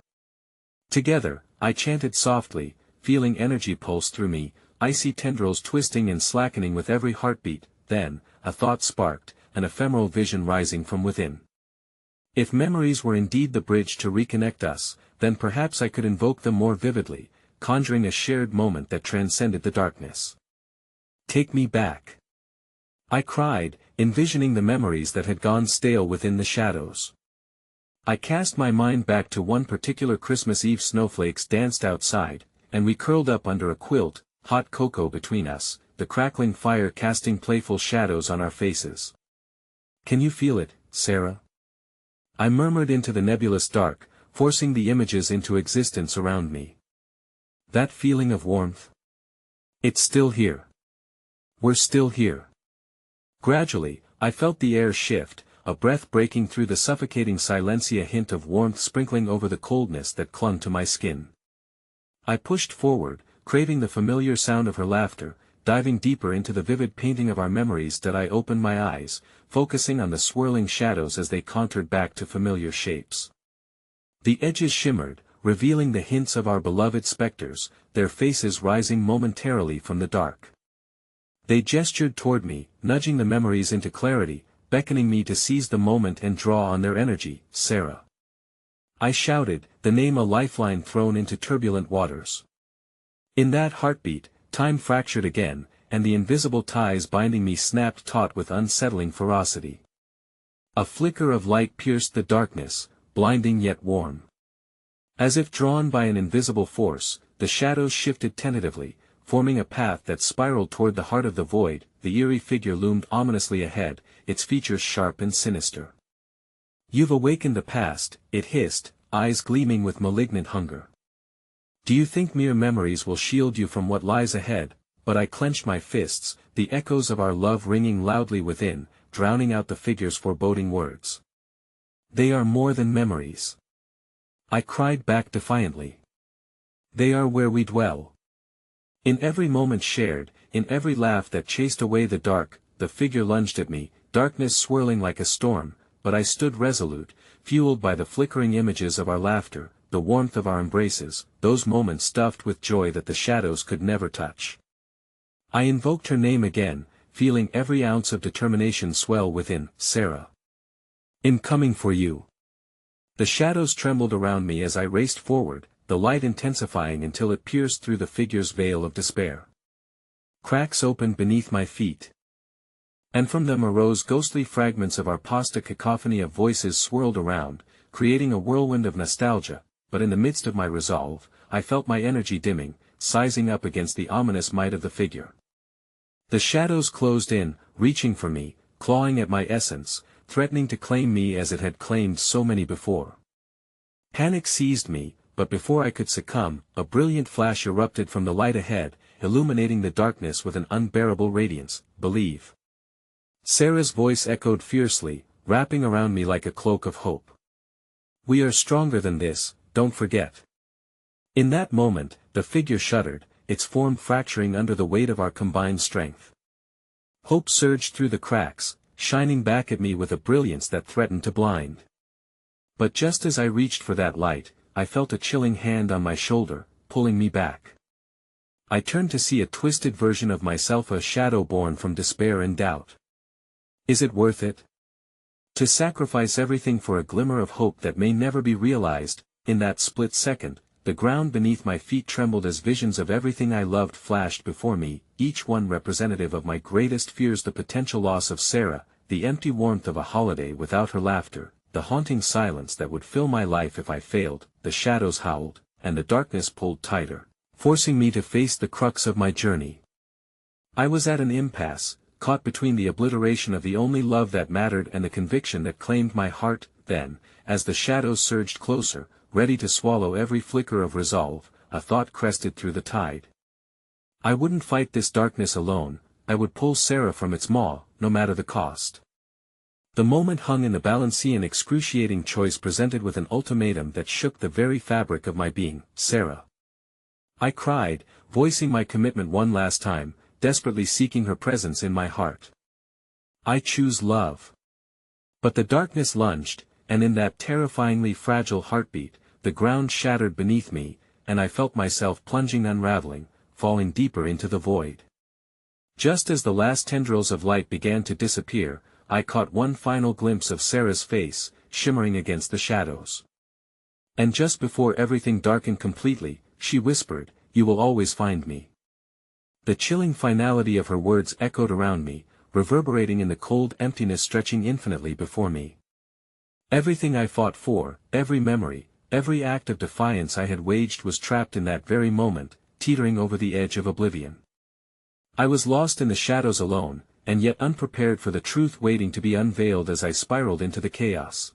Speaker 1: Together, I chanted softly, feeling energy pulse through me, icy tendrils twisting and slackening with every heartbeat. Then, a thought sparked, an ephemeral vision rising from within. If memories were indeed the bridge to reconnect us, then perhaps I could invoke them more vividly, conjuring a shared moment that transcended the darkness. Take me back, I cried, envisioning the memories that had gone stale within the shadows. I cast my mind back to one particular Christmas Eve. Snowflakes danced outside, and we curled up under a quilt, hot cocoa between us, the crackling fire casting playful shadows on our faces. Can you feel it, Sarah? I murmured into the nebulous dark, forcing the images into existence around me. That feeling of warmth? It's still here. We're still here. Gradually, I felt the air shift, a breath breaking through the suffocating silence, a hint of warmth sprinkling over the coldness that clung to my skin. I pushed forward, craving the familiar sound of her laughter, diving deeper into the vivid painting of our memories. I opened my eyes, focusing on the swirling shadows as they contoured back to familiar shapes. The edges shimmered, revealing the hints of our beloved specters, their faces rising momentarily from the dark. They gestured toward me, nudging the memories into clarity, beckoning me to seize the moment and draw on their energy. Sarah, I shouted, the name a lifeline thrown into turbulent waters. In that heartbeat, time fractured again, and the invisible ties binding me snapped taut with unsettling ferocity. A flicker of light pierced the darkness, blinding yet warm. As if drawn by an invisible force, the shadows shifted tentatively, forming a path that spiraled toward the heart of the void. The eerie figure loomed ominously ahead, its features sharp and sinister. You've awakened the past, it hissed, eyes gleaming with malignant hunger. Do you think mere memories will shield you from what lies ahead? But I clenched my fists, the echoes of our love ringing loudly within, drowning out the figure's foreboding words. They are more than memories, I cried back defiantly. They are where we dwell. In every moment shared, in every laugh that chased away the dark. The figure lunged at me, darkness swirling like a storm, but I stood resolute, fueled by the flickering images of our laughter, the warmth of our embraces, those moments stuffed with joy that the shadows could never touch. I invoked her name again, feeling every ounce of determination swell within. Sarah, I'm coming for you. The shadows trembled around me as I raced forward, the light intensifying until it pierced through the figure's veil of despair. Cracks opened beneath my feet, and from them arose ghostly fragments of our past. A cacophony of voices swirled around, creating a whirlwind of nostalgia, but in the midst of my resolve, I felt my energy dimming, sizing up against the ominous might of the figure. The shadows closed in, reaching for me, clawing at my essence, threatening to claim me as it had claimed so many before. Panic seized me, but before I could succumb, a brilliant flash erupted from the light ahead, illuminating the darkness with an unbearable radiance. Believe. Sarah's voice echoed fiercely, wrapping around me like a cloak of hope. We are stronger than this, don't forget. In that moment, the figure shuddered, its form fracturing under the weight of our combined strength. Hope surged through the cracks, shining back at me with a brilliance that threatened to blind. But just as I reached for that light, I felt a chilling hand on my shoulder, pulling me back. I turned to see a twisted version of myself, a shadow born from despair and doubt. Is it worth it? To sacrifice everything for a glimmer of hope that may never be realized? In that split second, the ground beneath my feet trembled as visions of everything I loved flashed before me, each one representative of my greatest fears: the potential loss of Sarah, the empty warmth of a holiday without her laughter, the haunting silence that would fill my life if I failed. The shadows howled, and the darkness pulled tighter, forcing me to face the crux of my journey. I was at an impasse, caught between the obliteration of the only love that mattered and the conviction that claimed my heart. Then, as the shadows surged closer, ready to swallow every flicker of resolve, a thought crested through the tide. I wouldn't fight this darkness alone, I would pull Sarah from its maw, no matter the cost. The moment hung in the balance, an excruciating choice presented with an ultimatum that shook the very fabric of my being. Sarah, I cried, voicing my commitment one last time, desperately seeking her presence in my heart. I choose love. But the darkness lunged, and in that terrifyingly fragile heartbeat, the ground shattered beneath me, and I felt myself plunging, unraveling, falling deeper into the void. Just as the last tendrils of light began to disappear, I caught one final glimpse of Sarah's face, shimmering against the shadows. And just before everything darkened completely, she whispered, "You will always find me." The chilling finality of her words echoed around me, reverberating in the cold emptiness stretching infinitely before me. Everything I fought for, every memory, every act of defiance I had waged was trapped in that very moment, teetering over the edge of oblivion. I was lost in the shadows alone, and yet unprepared for the truth waiting to be unveiled as I spiraled into the chaos.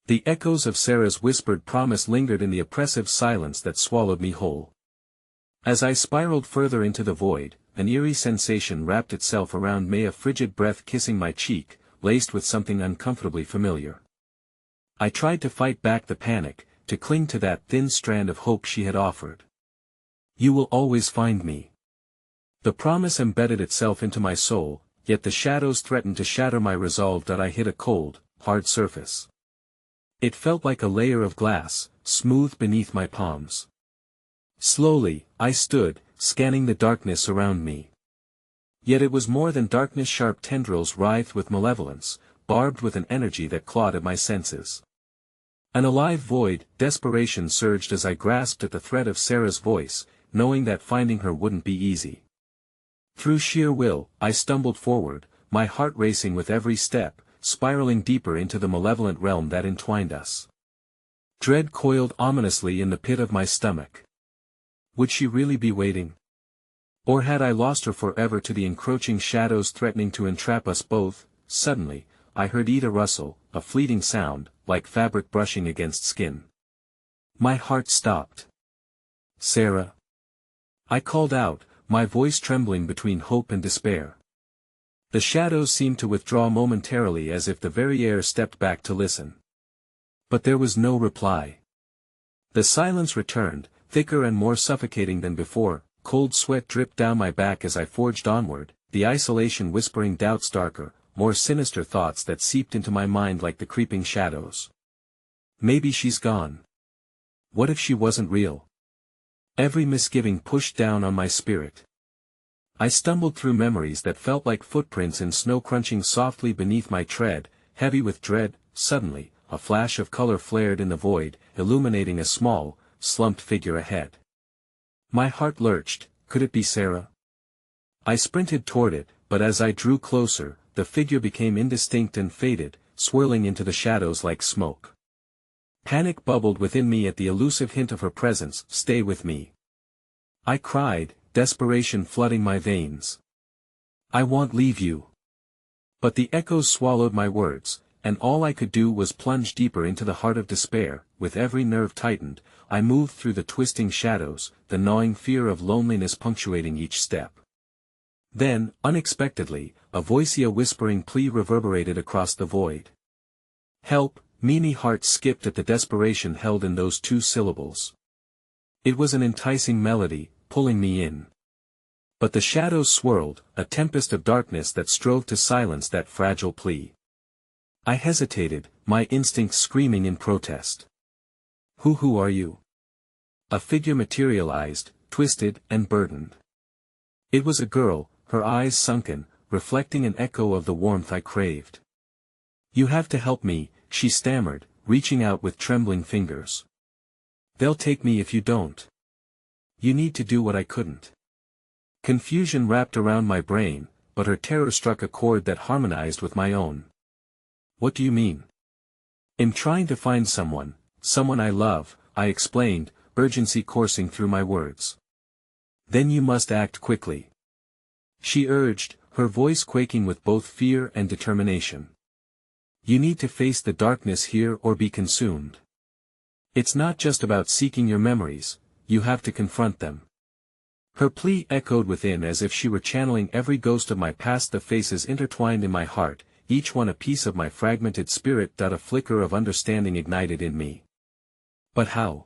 Speaker 1: The echoes of Sarah's whispered promise lingered in the oppressive silence that swallowed me whole. As I spiraled further into the void, an eerie sensation wrapped itself around me, a frigid breath kissing my cheek, laced with something uncomfortably familiar. I tried to fight back the panic, to cling to that thin strand of hope she had offered. "You will always find me." The promise embedded itself into my soul, yet the shadows threatened to shatter my resolve that I hit a cold, hard surface. It felt like a layer of glass, smooth beneath my palms. Slowly, I stood, scanning the darkness around me. Yet it was more than darkness. Sharp tendrils writhed with malevolence, barbed with an energy that clawed at my senses. An alive void, desperation surged as I grasped at the thread of Sarah's voice, knowing that finding her wouldn't be easy. Through sheer will, I stumbled forward, my heart racing with every step, spiraling deeper into the malevolent realm that entwined us. Dread coiled ominously in the pit of my stomach. Would she really be waiting? Or had I lost her forever to the encroaching shadows threatening to entrap us both? Suddenly, I heard Ida rustle, a fleeting sound, like fabric brushing against skin. My heart stopped. "Sarah." I called out, my voice trembling between hope and despair. The shadows seemed to withdraw momentarily, as if the very air stepped back to listen. But there was no reply. The silence returned, thicker and more suffocating than before. Cold sweat dripped down my back as I forged onward, the isolation whispering doubts, darker, more sinister thoughts that seeped into my mind like the creeping shadows. Maybe she's gone. What if she wasn't real? Every misgiving pushed down on my spirit. I stumbled through memories that felt like footprints in snow crunching softly beneath my tread, heavy with dread. Suddenly, a flash of color flared in the void, illuminating a small, slumped figure ahead. My heart lurched. Could it be Sarah? I sprinted toward it, but as I drew closer, the figure became indistinct and faded, swirling into the shadows like smoke. Panic bubbled within me at the elusive hint of her presence. "Stay with me," I cried, desperation flooding my veins. "I won't leave you." But the echoes swallowed my words, and all I could do was plunge deeper into the heart of despair. With every nerve tightened, I moved through the twisting shadows, the gnawing fear of loneliness punctuating each step. Then, unexpectedly, a whispering plea reverberated across the void. "Help!" Mimi heart skipped at the desperation held in those two syllables. It was an enticing melody, pulling me in. But the shadows swirled, a tempest of darkness that strove to silence that fragile plea. I hesitated, my instincts screaming in protest. Who are you?" A figure materialized, twisted and burdened. It was a girl, her eyes sunken, reflecting an echo of the warmth I craved. "You have to help me," she stammered, reaching out with trembling fingers. "They'll take me if you don't. You need to do what I couldn't." Confusion wrapped around my brain, but her terror struck a chord that harmonized with my own. "What do you mean?" "I'm trying to find someone I love," I explained, urgency coursing through my words. "Then you must act quickly," she urged, her voice quaking with both fear and determination. "You need to face the darkness here or be consumed. It's not just about seeking your memories, you have to confront them." Her plea echoed within as if she were channeling every ghost of my past, the faces intertwined in my heart, each one a piece of my fragmented spirit. A flicker of understanding ignited in me. "But how?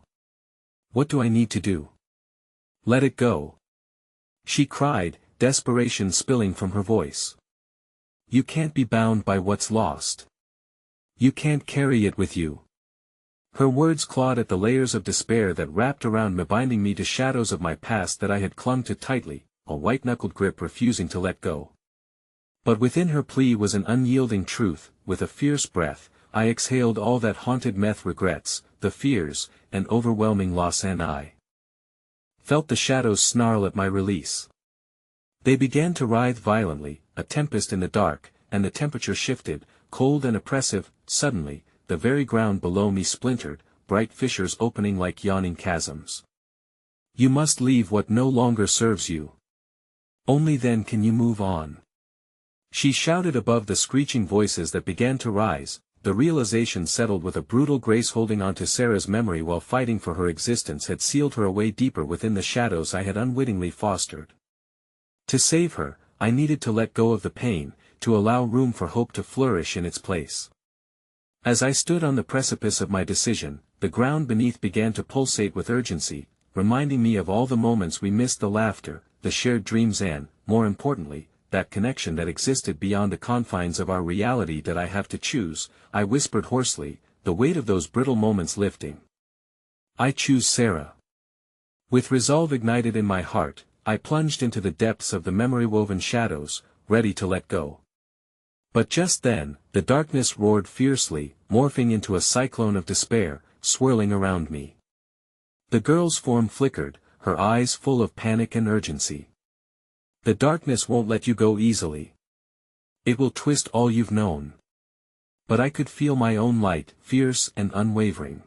Speaker 1: What do I need to do?" "Let it go," she cried, desperation spilling from her voice. You can't be bound by what's lost. You can't carry it with you. Her words clawed at the layers of despair that wrapped around me, binding me to shadows of my past that I had clung to tightly, a white-knuckled grip refusing to let go. But within her plea was an unyielding truth. With a fierce breath, I exhaled all that haunted me, regrets, the fears, and overwhelming loss, and I felt the shadows snarl at my release. They began to writhe violently, a tempest in the dark, and the temperature shifted, cold and oppressive. Suddenly, the very ground below me splintered, bright fissures opening like yawning chasms. You must leave what no longer serves you. Only then can you move on. She shouted above the screeching voices that began to rise. The realization settled with a brutal grace. Holding on to Sarah's memory while fighting for her existence had sealed her away deeper within the shadows I had unwittingly fostered. To save her, I needed to let go of the pain, to allow room for hope to flourish in its place. As I stood on the precipice of my decision, the ground beneath began to pulsate with urgency, reminding me of all the moments we missed, the laughter, the shared dreams, and, more importantly, that connection that existed beyond the confines of our reality. That I have to choose, I whispered hoarsely, the weight of those brittle moments lifting. I choose Sarah. With resolve ignited in my heart, I plunged into the depths of the memory-woven shadows, ready to let go. But just then, the darkness roared fiercely, morphing into a cyclone of despair, swirling around me. The girl's form flickered, her eyes full of panic and urgency. The darkness won't let you go easily. It will twist all you've known. But I could feel my own light, fierce and unwavering.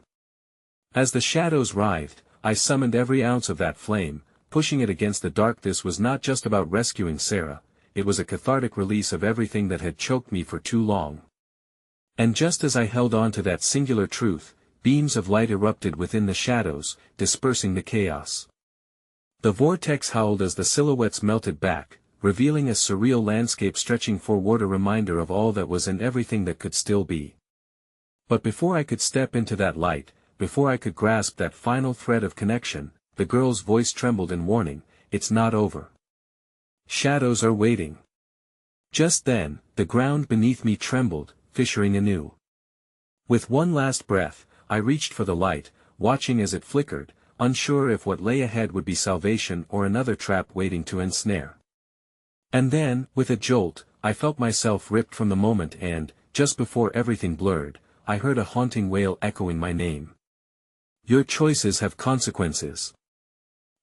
Speaker 1: As the shadows writhed, I summoned every ounce of that flame, pushing it against the dark. This was not just about rescuing Sarah, it was a cathartic release of everything that had choked me for too long. And just as I held on to that singular truth, beams of light erupted within the shadows, dispersing the chaos. The vortex howled as the silhouettes melted back, revealing a surreal landscape stretching forward, a reminder of all that was and everything that could still be. But before I could step into that light, before I could grasp that final thread of connection, the girl's voice trembled in warning. It's not over. Shadows are waiting. Just then, the ground beneath me trembled, fissuring anew. With one last breath, I reached for the light, watching as it flickered, unsure if what lay ahead would be salvation or another trap waiting to ensnare. And then, with a jolt, I felt myself ripped from the moment, and, just before everything blurred, I heard a haunting wail echoing my name. Your choices have consequences.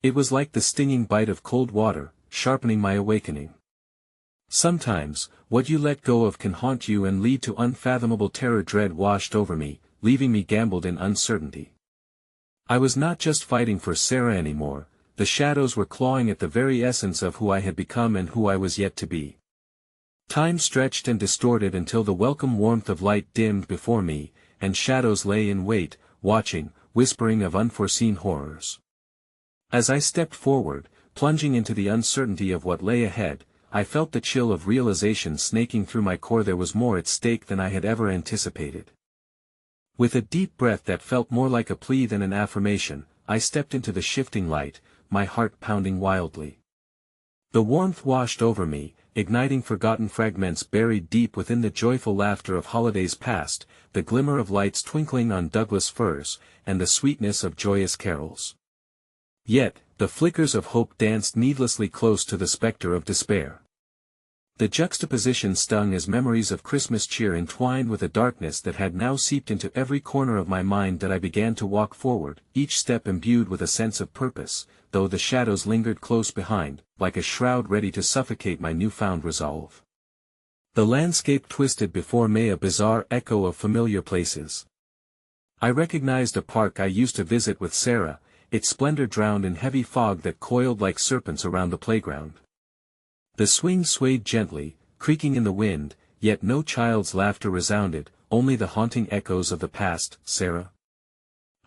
Speaker 1: It was like the stinging bite of cold water, sharpening my awakening. Sometimes, what you let go of can haunt you and lead to unfathomable terror. Dread washed over me, leaving me gambled in uncertainty. I was not just fighting for Sarah anymore, the shadows were clawing at the very essence of who I had become and who I was yet to be. Time stretched and distorted until the welcome warmth of light dimmed before me, and shadows lay in wait, watching, whispering of unforeseen horrors. As I stepped forward, plunging into the uncertainty of what lay ahead, I felt the chill of realization snaking through my core. There was more at stake than I had ever anticipated. With a deep breath that felt more like a plea than an affirmation, I stepped into the shifting light, my heart pounding wildly. The warmth washed over me, igniting forgotten fragments buried deep within the joyful laughter of holidays past, the glimmer of lights twinkling on Douglas firs, and the sweetness of joyous carols. Yet, the flickers of hope danced needlessly close to the specter of despair. The juxtaposition stung as memories of Christmas cheer entwined with a darkness that had now seeped into every corner of my mind. That I began to walk forward, each step imbued with a sense of purpose, though the shadows lingered close behind, like a shroud ready to suffocate my newfound resolve. The landscape twisted before me, a bizarre echo of familiar places. I recognized a park I used to visit with Sarah, its splendor drowned in heavy fog that coiled like serpents around the playground. The swing swayed gently, creaking in the wind, yet no child's laughter resounded, only the haunting echoes of the past. Sarah?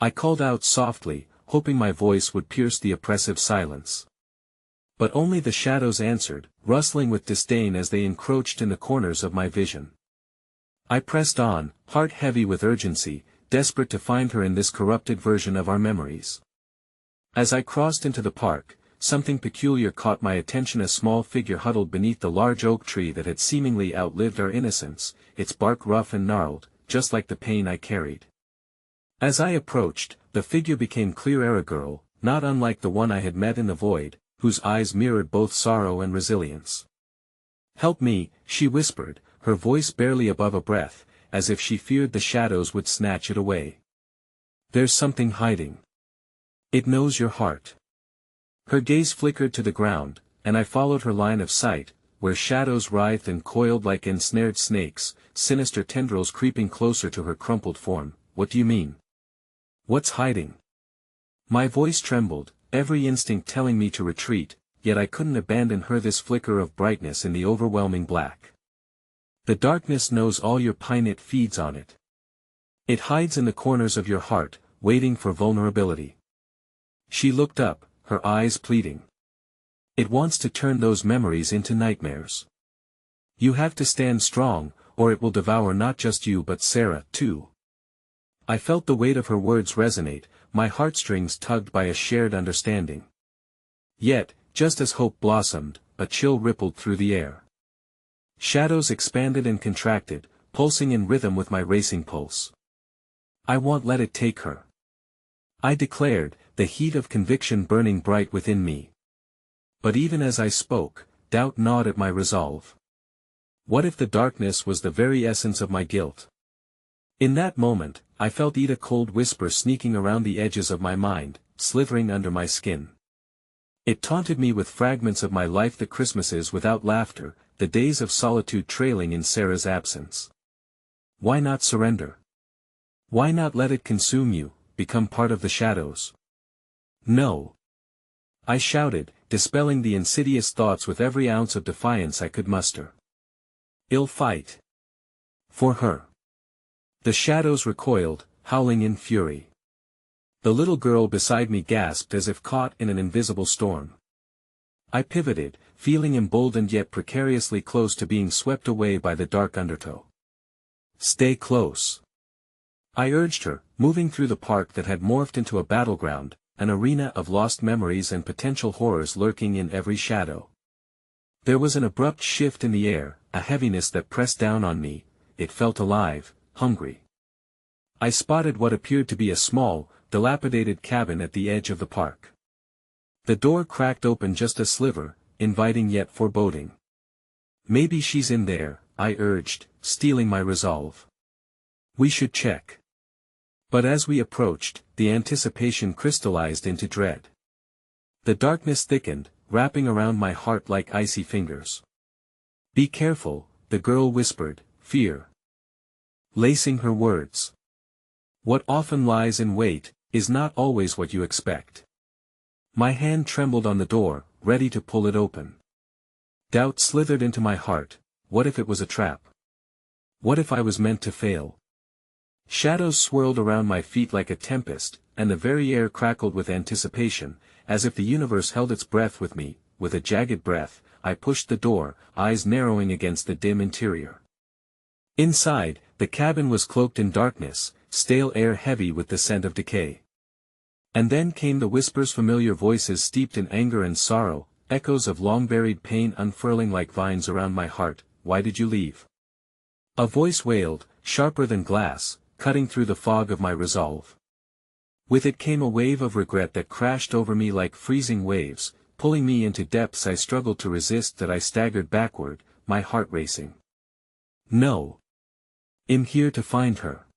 Speaker 1: I called out softly, hoping my voice would pierce the oppressive silence. But only the shadows answered, rustling with disdain as they encroached in the corners of my vision. I pressed on, heart heavy with urgency, desperate to find her in this corrupted version of our memories. As I crossed into the park, something peculiar caught my attention. A small figure huddled beneath the large oak tree that had seemingly outlived our innocence, its bark rough and gnarled, just like the pain I carried. As I approached, the figure became clear. A girl, not unlike the one I had met in the void, whose eyes mirrored both sorrow and resilience. "Help me," she whispered, her voice barely above a breath, as if she feared the shadows would snatch it away. "There's something hiding. It knows your heart." Her gaze flickered to the ground, and I followed her line of sight, where shadows writhed and coiled like ensnared snakes, sinister tendrils creeping closer to her crumpled form. "What do you mean? What's hiding?" My voice trembled, every instinct telling me to retreat, yet I couldn't abandon her. "This flicker of brightness in the overwhelming black. The darkness knows all your pain, it feeds on it. It hides in the corners of your heart, waiting for vulnerability." She looked up, her eyes pleading. "It wants to turn those memories into nightmares. You have to stand strong, or it will devour not just you but Sarah, too." I felt the weight of her words resonate, my heartstrings tugged by a shared understanding. Yet, just as hope blossomed, a chill rippled through the air. Shadows expanded and contracted, pulsing in rhythm with my racing pulse. "I won't let it take her," I declared, the heat of conviction burning bright within me. But even as I spoke, doubt gnawed at my resolve. What if the darkness was the very essence of my guilt? In that moment, I felt a cold whisper sneaking around the edges of my mind, slithering under my skin. It taunted me with fragments of my life, the Christmases without laughter, the days of solitude trailing in Sarah's absence. Why not surrender? Why not let it consume you, become part of the shadows? "No!" I shouted, dispelling the insidious thoughts with every ounce of defiance I could muster. "I'll fight. For her." The shadows recoiled, howling in fury. The little girl beside me gasped as if caught in an invisible storm. I pivoted, feeling emboldened yet precariously close to being swept away by the dark undertow. "Stay close," I urged her, moving through the park that had morphed into a battleground, an arena of lost memories and potential horrors lurking in every shadow. There was an abrupt shift in the air, a heaviness that pressed down on me. It felt alive, hungry. I spotted what appeared to be a small, dilapidated cabin at the edge of the park. The door cracked open just a sliver, inviting yet foreboding. "Maybe she's in there," I urged, steeling my resolve. "We should check." But as we approached, the anticipation crystallized into dread. The darkness thickened, wrapping around my heart like icy fingers. "Be careful," the girl whispered, fear lacing her words. "What often lies in wait, is not always what you expect." My hand trembled on the door, ready to pull it open. Doubt slithered into my heart. What if it was a trap? What if I was meant to fail? Shadows swirled around my feet like a tempest, and the very air crackled with anticipation, as if the universe held its breath with me. With a jagged breath, I pushed the door, eyes narrowing against the dim interior. Inside, the cabin was cloaked in darkness, stale air heavy with the scent of decay. And then came the whispers, familiar voices steeped in anger and sorrow, echoes of long-buried pain unfurling like vines around my heart. "Why did you leave?" A voice wailed, sharper than glass, cutting through the fog of my resolve. With it came a wave of regret that crashed over me like freezing waves, pulling me into depths I struggled to resist. That I staggered backward, my heart racing. "No. I'm here to find her."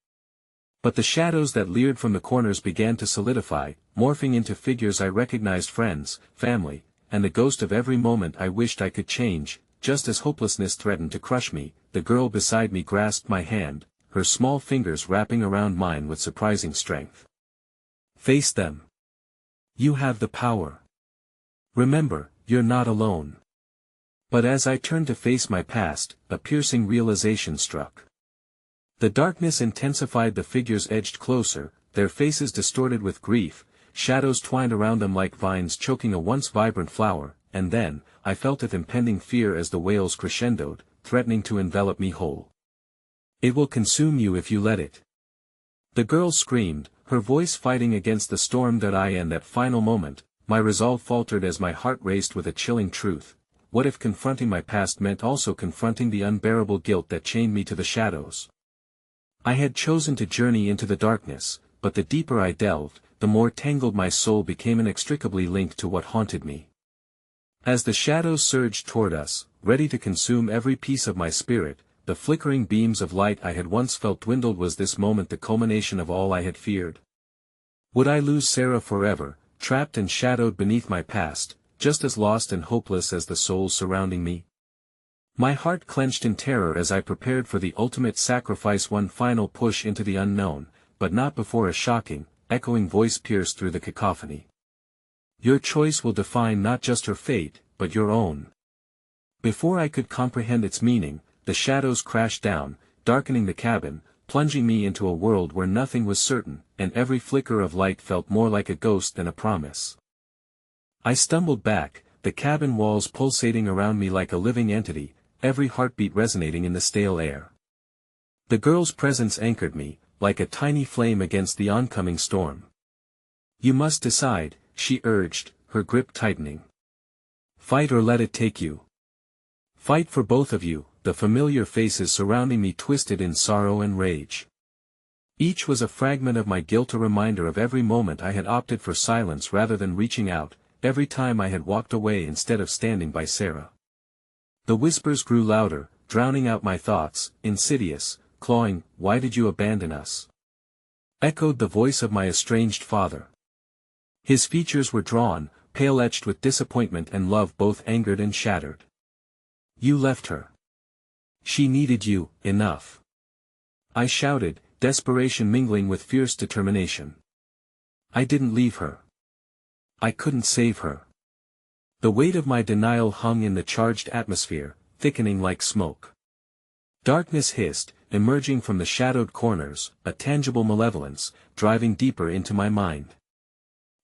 Speaker 1: But the shadows that leered from the corners began to solidify, morphing into figures I recognized, friends, family, and the ghost of every moment I wished I could change. Just as hopelessness threatened to crush me, the girl beside me grasped my hand, her small fingers wrapping around mine with surprising strength. "Face them. You have the power. Remember, you're not alone." But as I turned to face my past, a piercing realization struck. The darkness intensified, the figures edged closer, their faces distorted with grief, shadows twined around them like vines choking a once vibrant flower, and then, I felt an impending fear as the wails crescendoed, threatening to envelop me whole. "It will consume you if you let it." The girl screamed, her voice fighting against the storm. In that final moment, My resolve faltered as my heart raced with a chilling truth. What if confronting my past meant also confronting the unbearable guilt that chained me to the shadows? I had chosen to journey into the darkness, but the deeper I delved, the more tangled my soul became inextricably linked to what haunted me. As the shadows surged toward us, ready to consume every piece of my spirit, the flickering beams of light I had once felt dwindled. Was this moment the culmination of all I had feared? Would I lose Sarah forever, trapped and shadowed beneath my past, just as lost and hopeless as the souls surrounding me? My heart clenched in terror as I prepared for the ultimate sacrifice, one final push into the unknown, but not before a shocking, echoing voice pierced through the cacophony. Your choice will define not just her fate, but your own. Before I could comprehend its meaning, the shadows crashed down, darkening the cabin, plunging me into a world where nothing was certain, and every flicker of light felt more like a ghost than a promise. I stumbled back, the cabin walls pulsating around me like a living entity, every heartbeat resonating in the stale air. The girl's presence anchored me, like a tiny flame against the oncoming storm. You must decide, she urged, her grip tightening. Fight or let it take you. Fight for both of you. The familiar faces surrounding me twisted in sorrow and rage. Each was a fragment of my guilt, a reminder of every moment I had opted for silence rather than reaching out, every time I had walked away instead of standing by Sarah. The whispers grew louder, drowning out my thoughts, insidious, clawing. Why did you abandon us? Echoed the voice of my estranged father. His features were drawn, pale-etched with disappointment and love, both angered and shattered. You left her. She needed you, enough. I shouted, desperation mingling with fierce determination. I didn't leave her. I couldn't save her. The weight of my denial hung in the charged atmosphere, thickening like smoke. Darkness hissed, emerging from the shadowed corners, a tangible malevolence, driving deeper into my mind.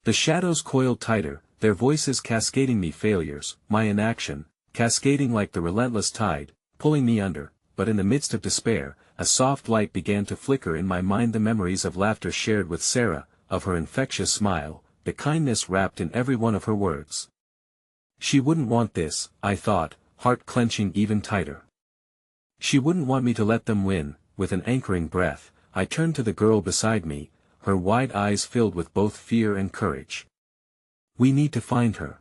Speaker 1: The shadows coiled tighter, their voices cascading me failures, my inaction, cascading like the relentless tide, pulling me under. But in the midst of despair, a soft light began to flicker in my mind, the memories of laughter shared with Sarah, of her infectious smile, the kindness wrapped in every one of her words. She wouldn't want this, I thought, heart clenching even tighter. She wouldn't want me to let them win. With an anchoring breath, I turned to the girl beside me, her wide eyes filled with both fear and courage. We need to find her.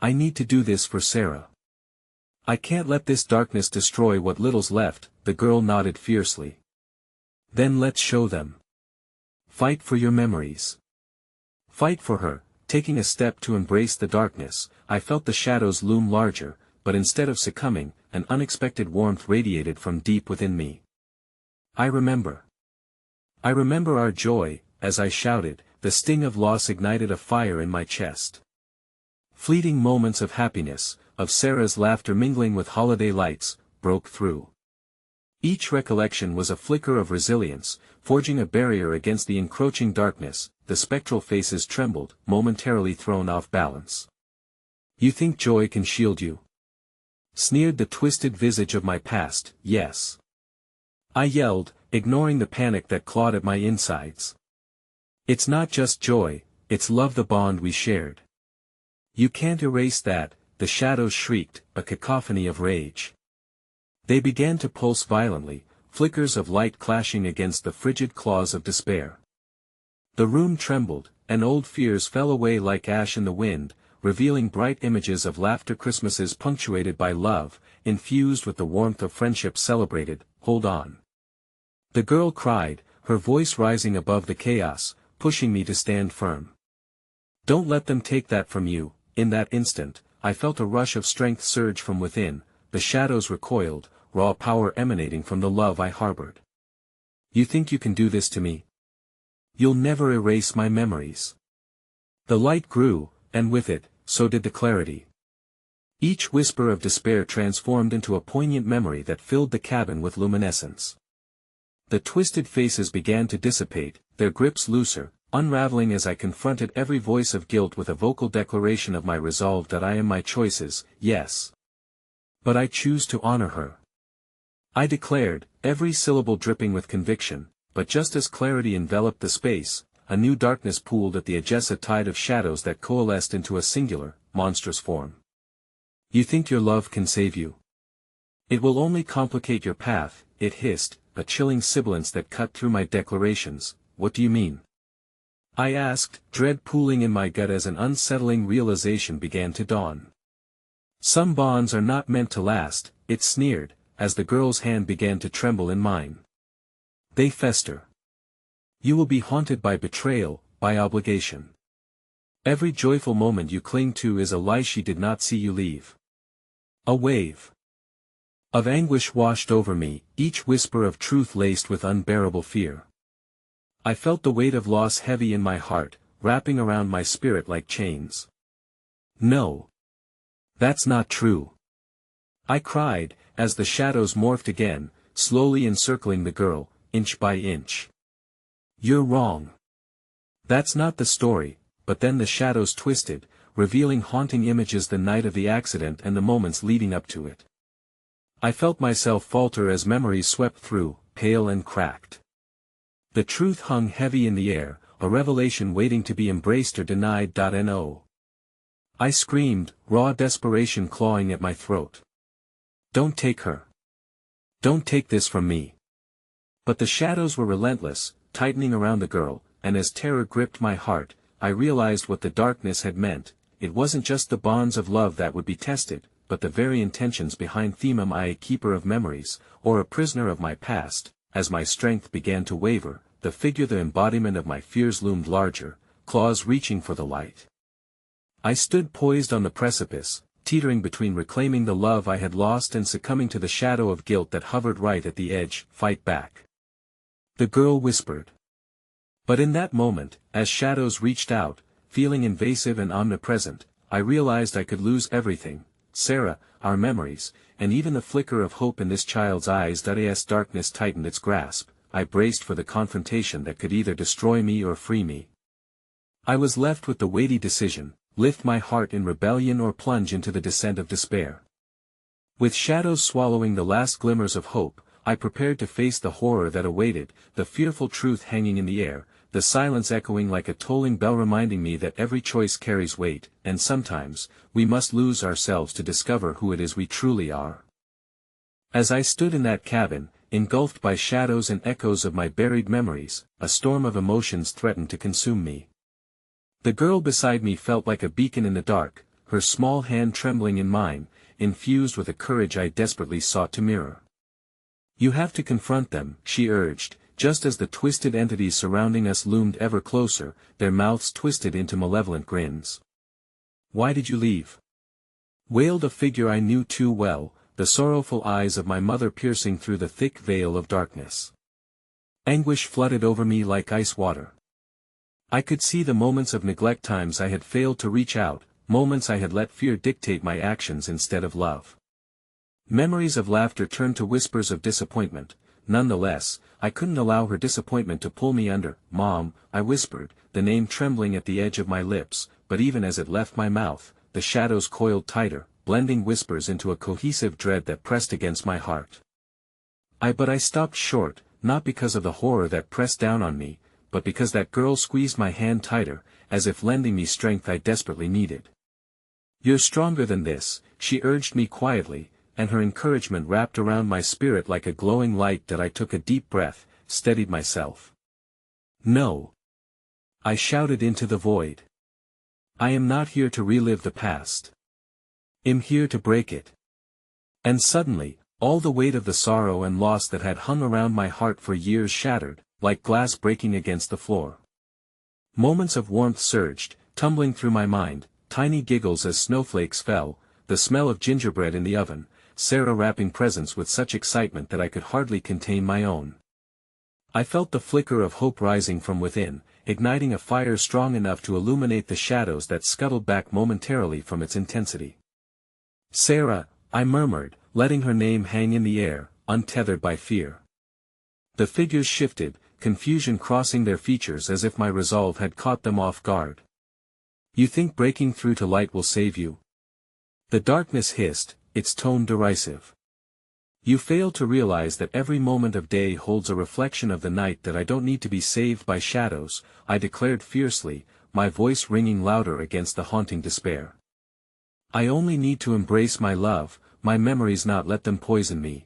Speaker 1: I need to do this for Sarah. I can't let this darkness destroy what little's left. The girl nodded fiercely. Then let's show them. Fight for your memories. Fight for her. Taking a step to embrace the darkness, I felt the shadows loom larger, but instead of succumbing, an unexpected warmth radiated from deep within me. I remember our joy. As I shouted, the sting of loss ignited a fire in my chest. Fleeting moments of happiness, of Sarah's laughter mingling with holiday lights, broke through. Each recollection was a flicker of resilience, forging a barrier against the encroaching darkness. The spectral faces trembled, momentarily thrown off balance. You think joy can shield you? Sneered the twisted visage of my past. Yes. I yelled, ignoring the panic that clawed at my insides. It's not just joy, it's love, the bond we shared. You can't erase that. The shadows shrieked, a cacophony of rage. They began to pulse violently, flickers of light clashing against the frigid claws of despair. The room trembled, and old fears fell away like ash in the wind, revealing bright images of laughter, Christmases punctuated by love, infused with the warmth of friendship celebrated. Hold on. The girl cried, her voice rising above the chaos, pushing me to stand firm. Don't let them take that from you. In that instant, I felt a rush of strength surge from within. The shadows recoiled, raw power emanating from the love I harbored. You think you can do this to me? You'll never erase my memories. The light grew, and with it, so did the clarity. Each whisper of despair transformed into a poignant memory that filled the cabin with luminescence. The twisted faces began to dissipate, their grips looser, unraveling as I confronted every voice of guilt with a vocal declaration of my resolve that I am my choices, yes. But I choose to honor her. I declared, every syllable dripping with conviction, but just as clarity enveloped the space, a new darkness pooled at the edge, a tide of shadows that coalesced into a singular, monstrous form. You think your love can save you? It will only complicate your path, it hissed, a chilling sibilance that cut through my declarations. What do you mean? I asked, dread pooling in my gut as an unsettling realization began to dawn. Some bonds are not meant to last, it sneered, as the girl's hand began to tremble in mine. They fester. You will be haunted by betrayal, by obligation. Every joyful moment you cling to is a lie she did not see you leave. A wave of anguish washed over me, each whisper of truth laced with unbearable fear. I felt the weight of loss heavy in my heart, wrapping around my spirit like chains. No. That's not true. I cried, as the shadows morphed again, slowly encircling the girl, inch by inch. You're wrong. That's not the story. But then the shadows twisted, revealing haunting images, the night of the accident and the moments leading up to it. I felt myself falter as memories swept through, pale and cracked. The truth hung heavy in the air, a revelation waiting to be embraced or denied. No. I screamed, raw desperation clawing at my throat. Don't take her. Don't take this from me. But the shadows were relentless, tightening around the girl, and as terror gripped my heart, I realized what the darkness had meant. It wasn't just the bonds of love that would be tested, but the very intentions behind them. Am I a keeper of memories, or a prisoner of my past? As my strength began to waver, the figure, the embodiment of my fears, loomed larger, claws reaching for the light. I stood poised on the precipice, teetering between reclaiming the love I had lost and succumbing to the shadow of guilt that hovered right at the edge. Fight back, the girl whispered. But in that moment, as shadows reached out, feeling invasive and omnipresent, I realized I could lose everything: Sarah, our memories, and even the flicker of hope in this child's eyes. As darkness tightened its grasp, I braced for the confrontation that could either destroy me or free me. I was left with the weighty decision: lift my heart in rebellion or plunge into the descent of despair. With shadows swallowing the last glimmers of hope, I prepared to face the horror that awaited, the fearful truth hanging in the air, the silence echoing like a tolling bell reminding me that every choice carries weight, and sometimes, we must lose ourselves to discover who it is we truly are. As I stood in that cabin, engulfed by shadows and echoes of my buried memories, a storm of emotions threatened to consume me. The girl beside me felt like a beacon in the dark, her small hand trembling in mine, infused with a courage I desperately sought to mirror. You have to confront them, she urged, just as the twisted entities surrounding us loomed ever closer, their mouths twisted into malevolent grins. Why did you leave? Wailed a figure I knew too well, the sorrowful eyes of my mother piercing through the thick veil of darkness. Anguish flooded over me like ice water. I could see the moments of neglect, times I had failed to reach out, moments I had let fear dictate my actions instead of love. Memories of laughter turned to whispers of disappointment. Nonetheless, I couldn't allow her disappointment to pull me under. Mom, I whispered, the name trembling at the edge of my lips, but even as it left my mouth, the shadows coiled tighter, blending whispers into a cohesive dread that pressed against my heart. But I stopped short, not because of the horror that pressed down on me, but because that girl squeezed my hand tighter, as if lending me strength I desperately needed. You're stronger than this, she urged me quietly, and her encouragement wrapped around my spirit like a glowing light. That I took a deep breath, steadied myself. No. I shouted into the void. I am not here to relive the past. I'm here to break it. And suddenly, all the weight of the sorrow and loss that had hung around my heart for years shattered, like glass breaking against the floor. Moments of warmth surged, tumbling through my mind, tiny giggles as snowflakes fell, the smell of gingerbread in the oven, Sarah wrapping presents with such excitement that I could hardly contain my own. I felt the flicker of hope rising from within, igniting a fire strong enough to illuminate the shadows that scuttled back momentarily from its intensity. Sarah, I murmured, letting her name hang in the air, untethered by fear. The figures shifted, confusion crossing their features as if my resolve had caught them off guard. You think breaking through to light will save you? The darkness hissed, its tone derisive. You fail to realize that every moment of day holds a reflection of the night, that I don't need to be saved by shadows, I declared fiercely, my voice ringing louder against the haunting despair. I only need to embrace my love, my memories, not let them poison me.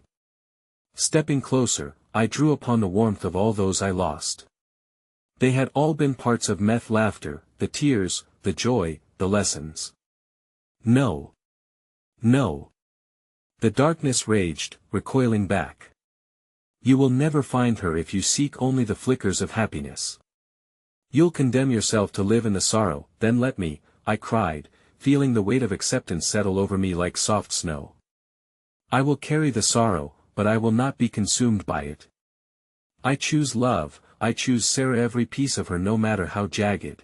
Speaker 1: Stepping closer, I drew upon the warmth of all those I lost. They had all been parts of meth laughter, the tears, the joy, the lessons. No. No. The darkness raged, recoiling back. You will never find her if you seek only the flickers of happiness. You'll condemn yourself to live in the sorrow, then let me, I cried, feeling the weight of acceptance settle over me like soft snow. I will carry the sorrow, but I will not be consumed by it. I choose love, I choose Sarah, every piece of her, no matter how jagged.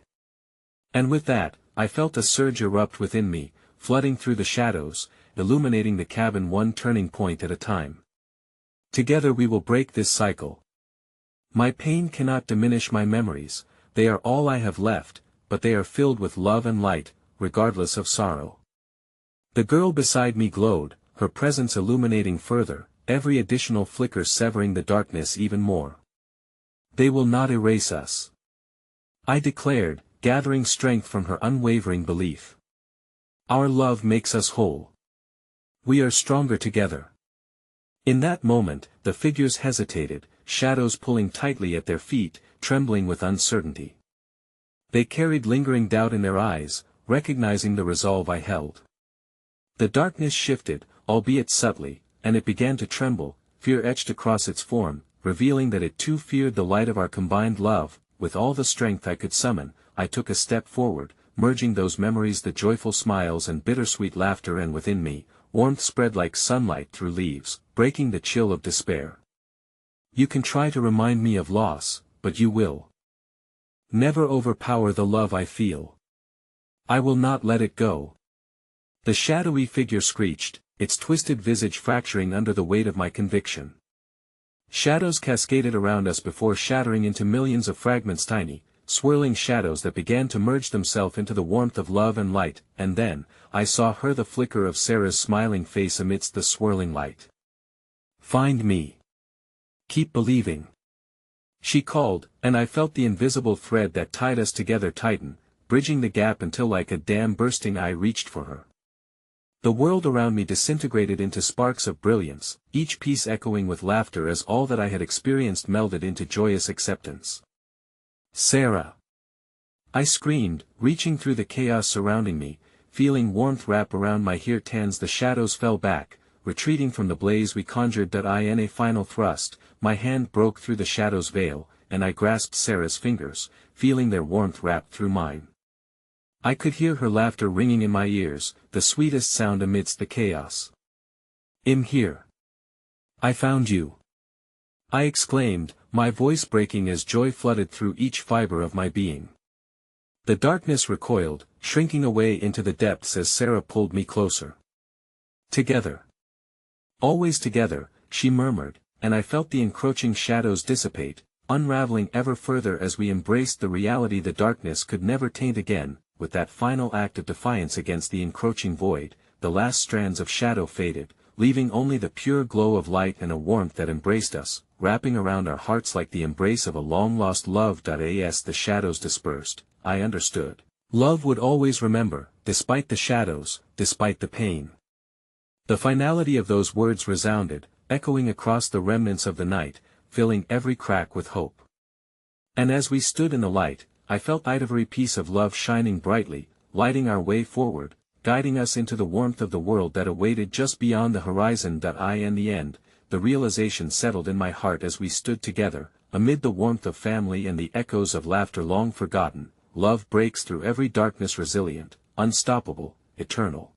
Speaker 1: And with that, I felt a surge erupt within me, flooding through the shadows, illuminating the cabin one turning point at a time. Together we will break this cycle. My pain cannot diminish my memories, they are all I have left, but they are filled with love and light, regardless of sorrow. The girl beside me glowed, her presence illuminating further, every additional flicker severing the darkness even more. They will not erase us, I declared, gathering strength from her unwavering belief. Our love makes us whole. We are stronger together. In that moment, the figures hesitated, shadows pulling tightly at their feet, trembling with uncertainty. They carried lingering doubt in their eyes, recognizing the resolve I held. The darkness shifted, albeit subtly, and it began to tremble, fear etched across its form, revealing that it too feared the light of our combined love. With all the strength I could summon, I took a step forward, merging those memories, the joyful smiles and bittersweet laughter, and within me, warmth spread like sunlight through leaves, breaking the chill of despair. You can try to remind me of loss, but you will never overpower the love I feel. I will not let it go. The shadowy figure screeched, its twisted visage fracturing under the weight of my conviction. Shadows cascaded around us before shattering into millions of fragments, tiny, swirling shadows that began to merge themselves into the warmth of love and light, and then, I saw her, the flicker of Sarah's smiling face amidst the swirling light. Find me. Keep believing. She called, and I felt the invisible thread that tied us together tighten, bridging the gap until like a dam bursting I reached for her. The world around me disintegrated into sparks of brilliance, each piece echoing with laughter as all that I had experienced melded into joyous acceptance. Sarah! I screamed, reaching through the chaos surrounding me, feeling warmth wrap around my hair tans. The shadows fell back, retreating from the blaze we conjured. In a final thrust, my hand broke through the shadow's veil, and I grasped Sarah's fingers, feeling their warmth wrap through mine. I could hear her laughter ringing in my ears, the sweetest sound amidst the chaos. I'm here. I found you. I exclaimed, my voice breaking as joy flooded through each fiber of my being. The darkness recoiled, shrinking away into the depths as Sarah pulled me closer. Together. Always together, she murmured, and I felt the encroaching shadows dissipate, unraveling ever further as we embraced the reality the darkness could never taint again. With that final act of defiance against the encroaching void, the last strands of shadow faded, leaving only the pure glow of light and a warmth that embraced us, wrapping around our hearts like the embrace of a long-lost love. As the shadows dispersed, I understood. Love would always remember, despite the shadows, despite the pain. The finality of those words resounded, echoing across the remnants of the night, filling every crack with hope. And as we stood in the light, I felt every piece of love shining brightly, lighting our way forward, guiding us into the warmth of the world that awaited just beyond the horizon. In the end, the realization settled in my heart as we stood together, amid the warmth of family and the echoes of laughter long forgotten. Love breaks through every darkness, resilient, unstoppable, eternal.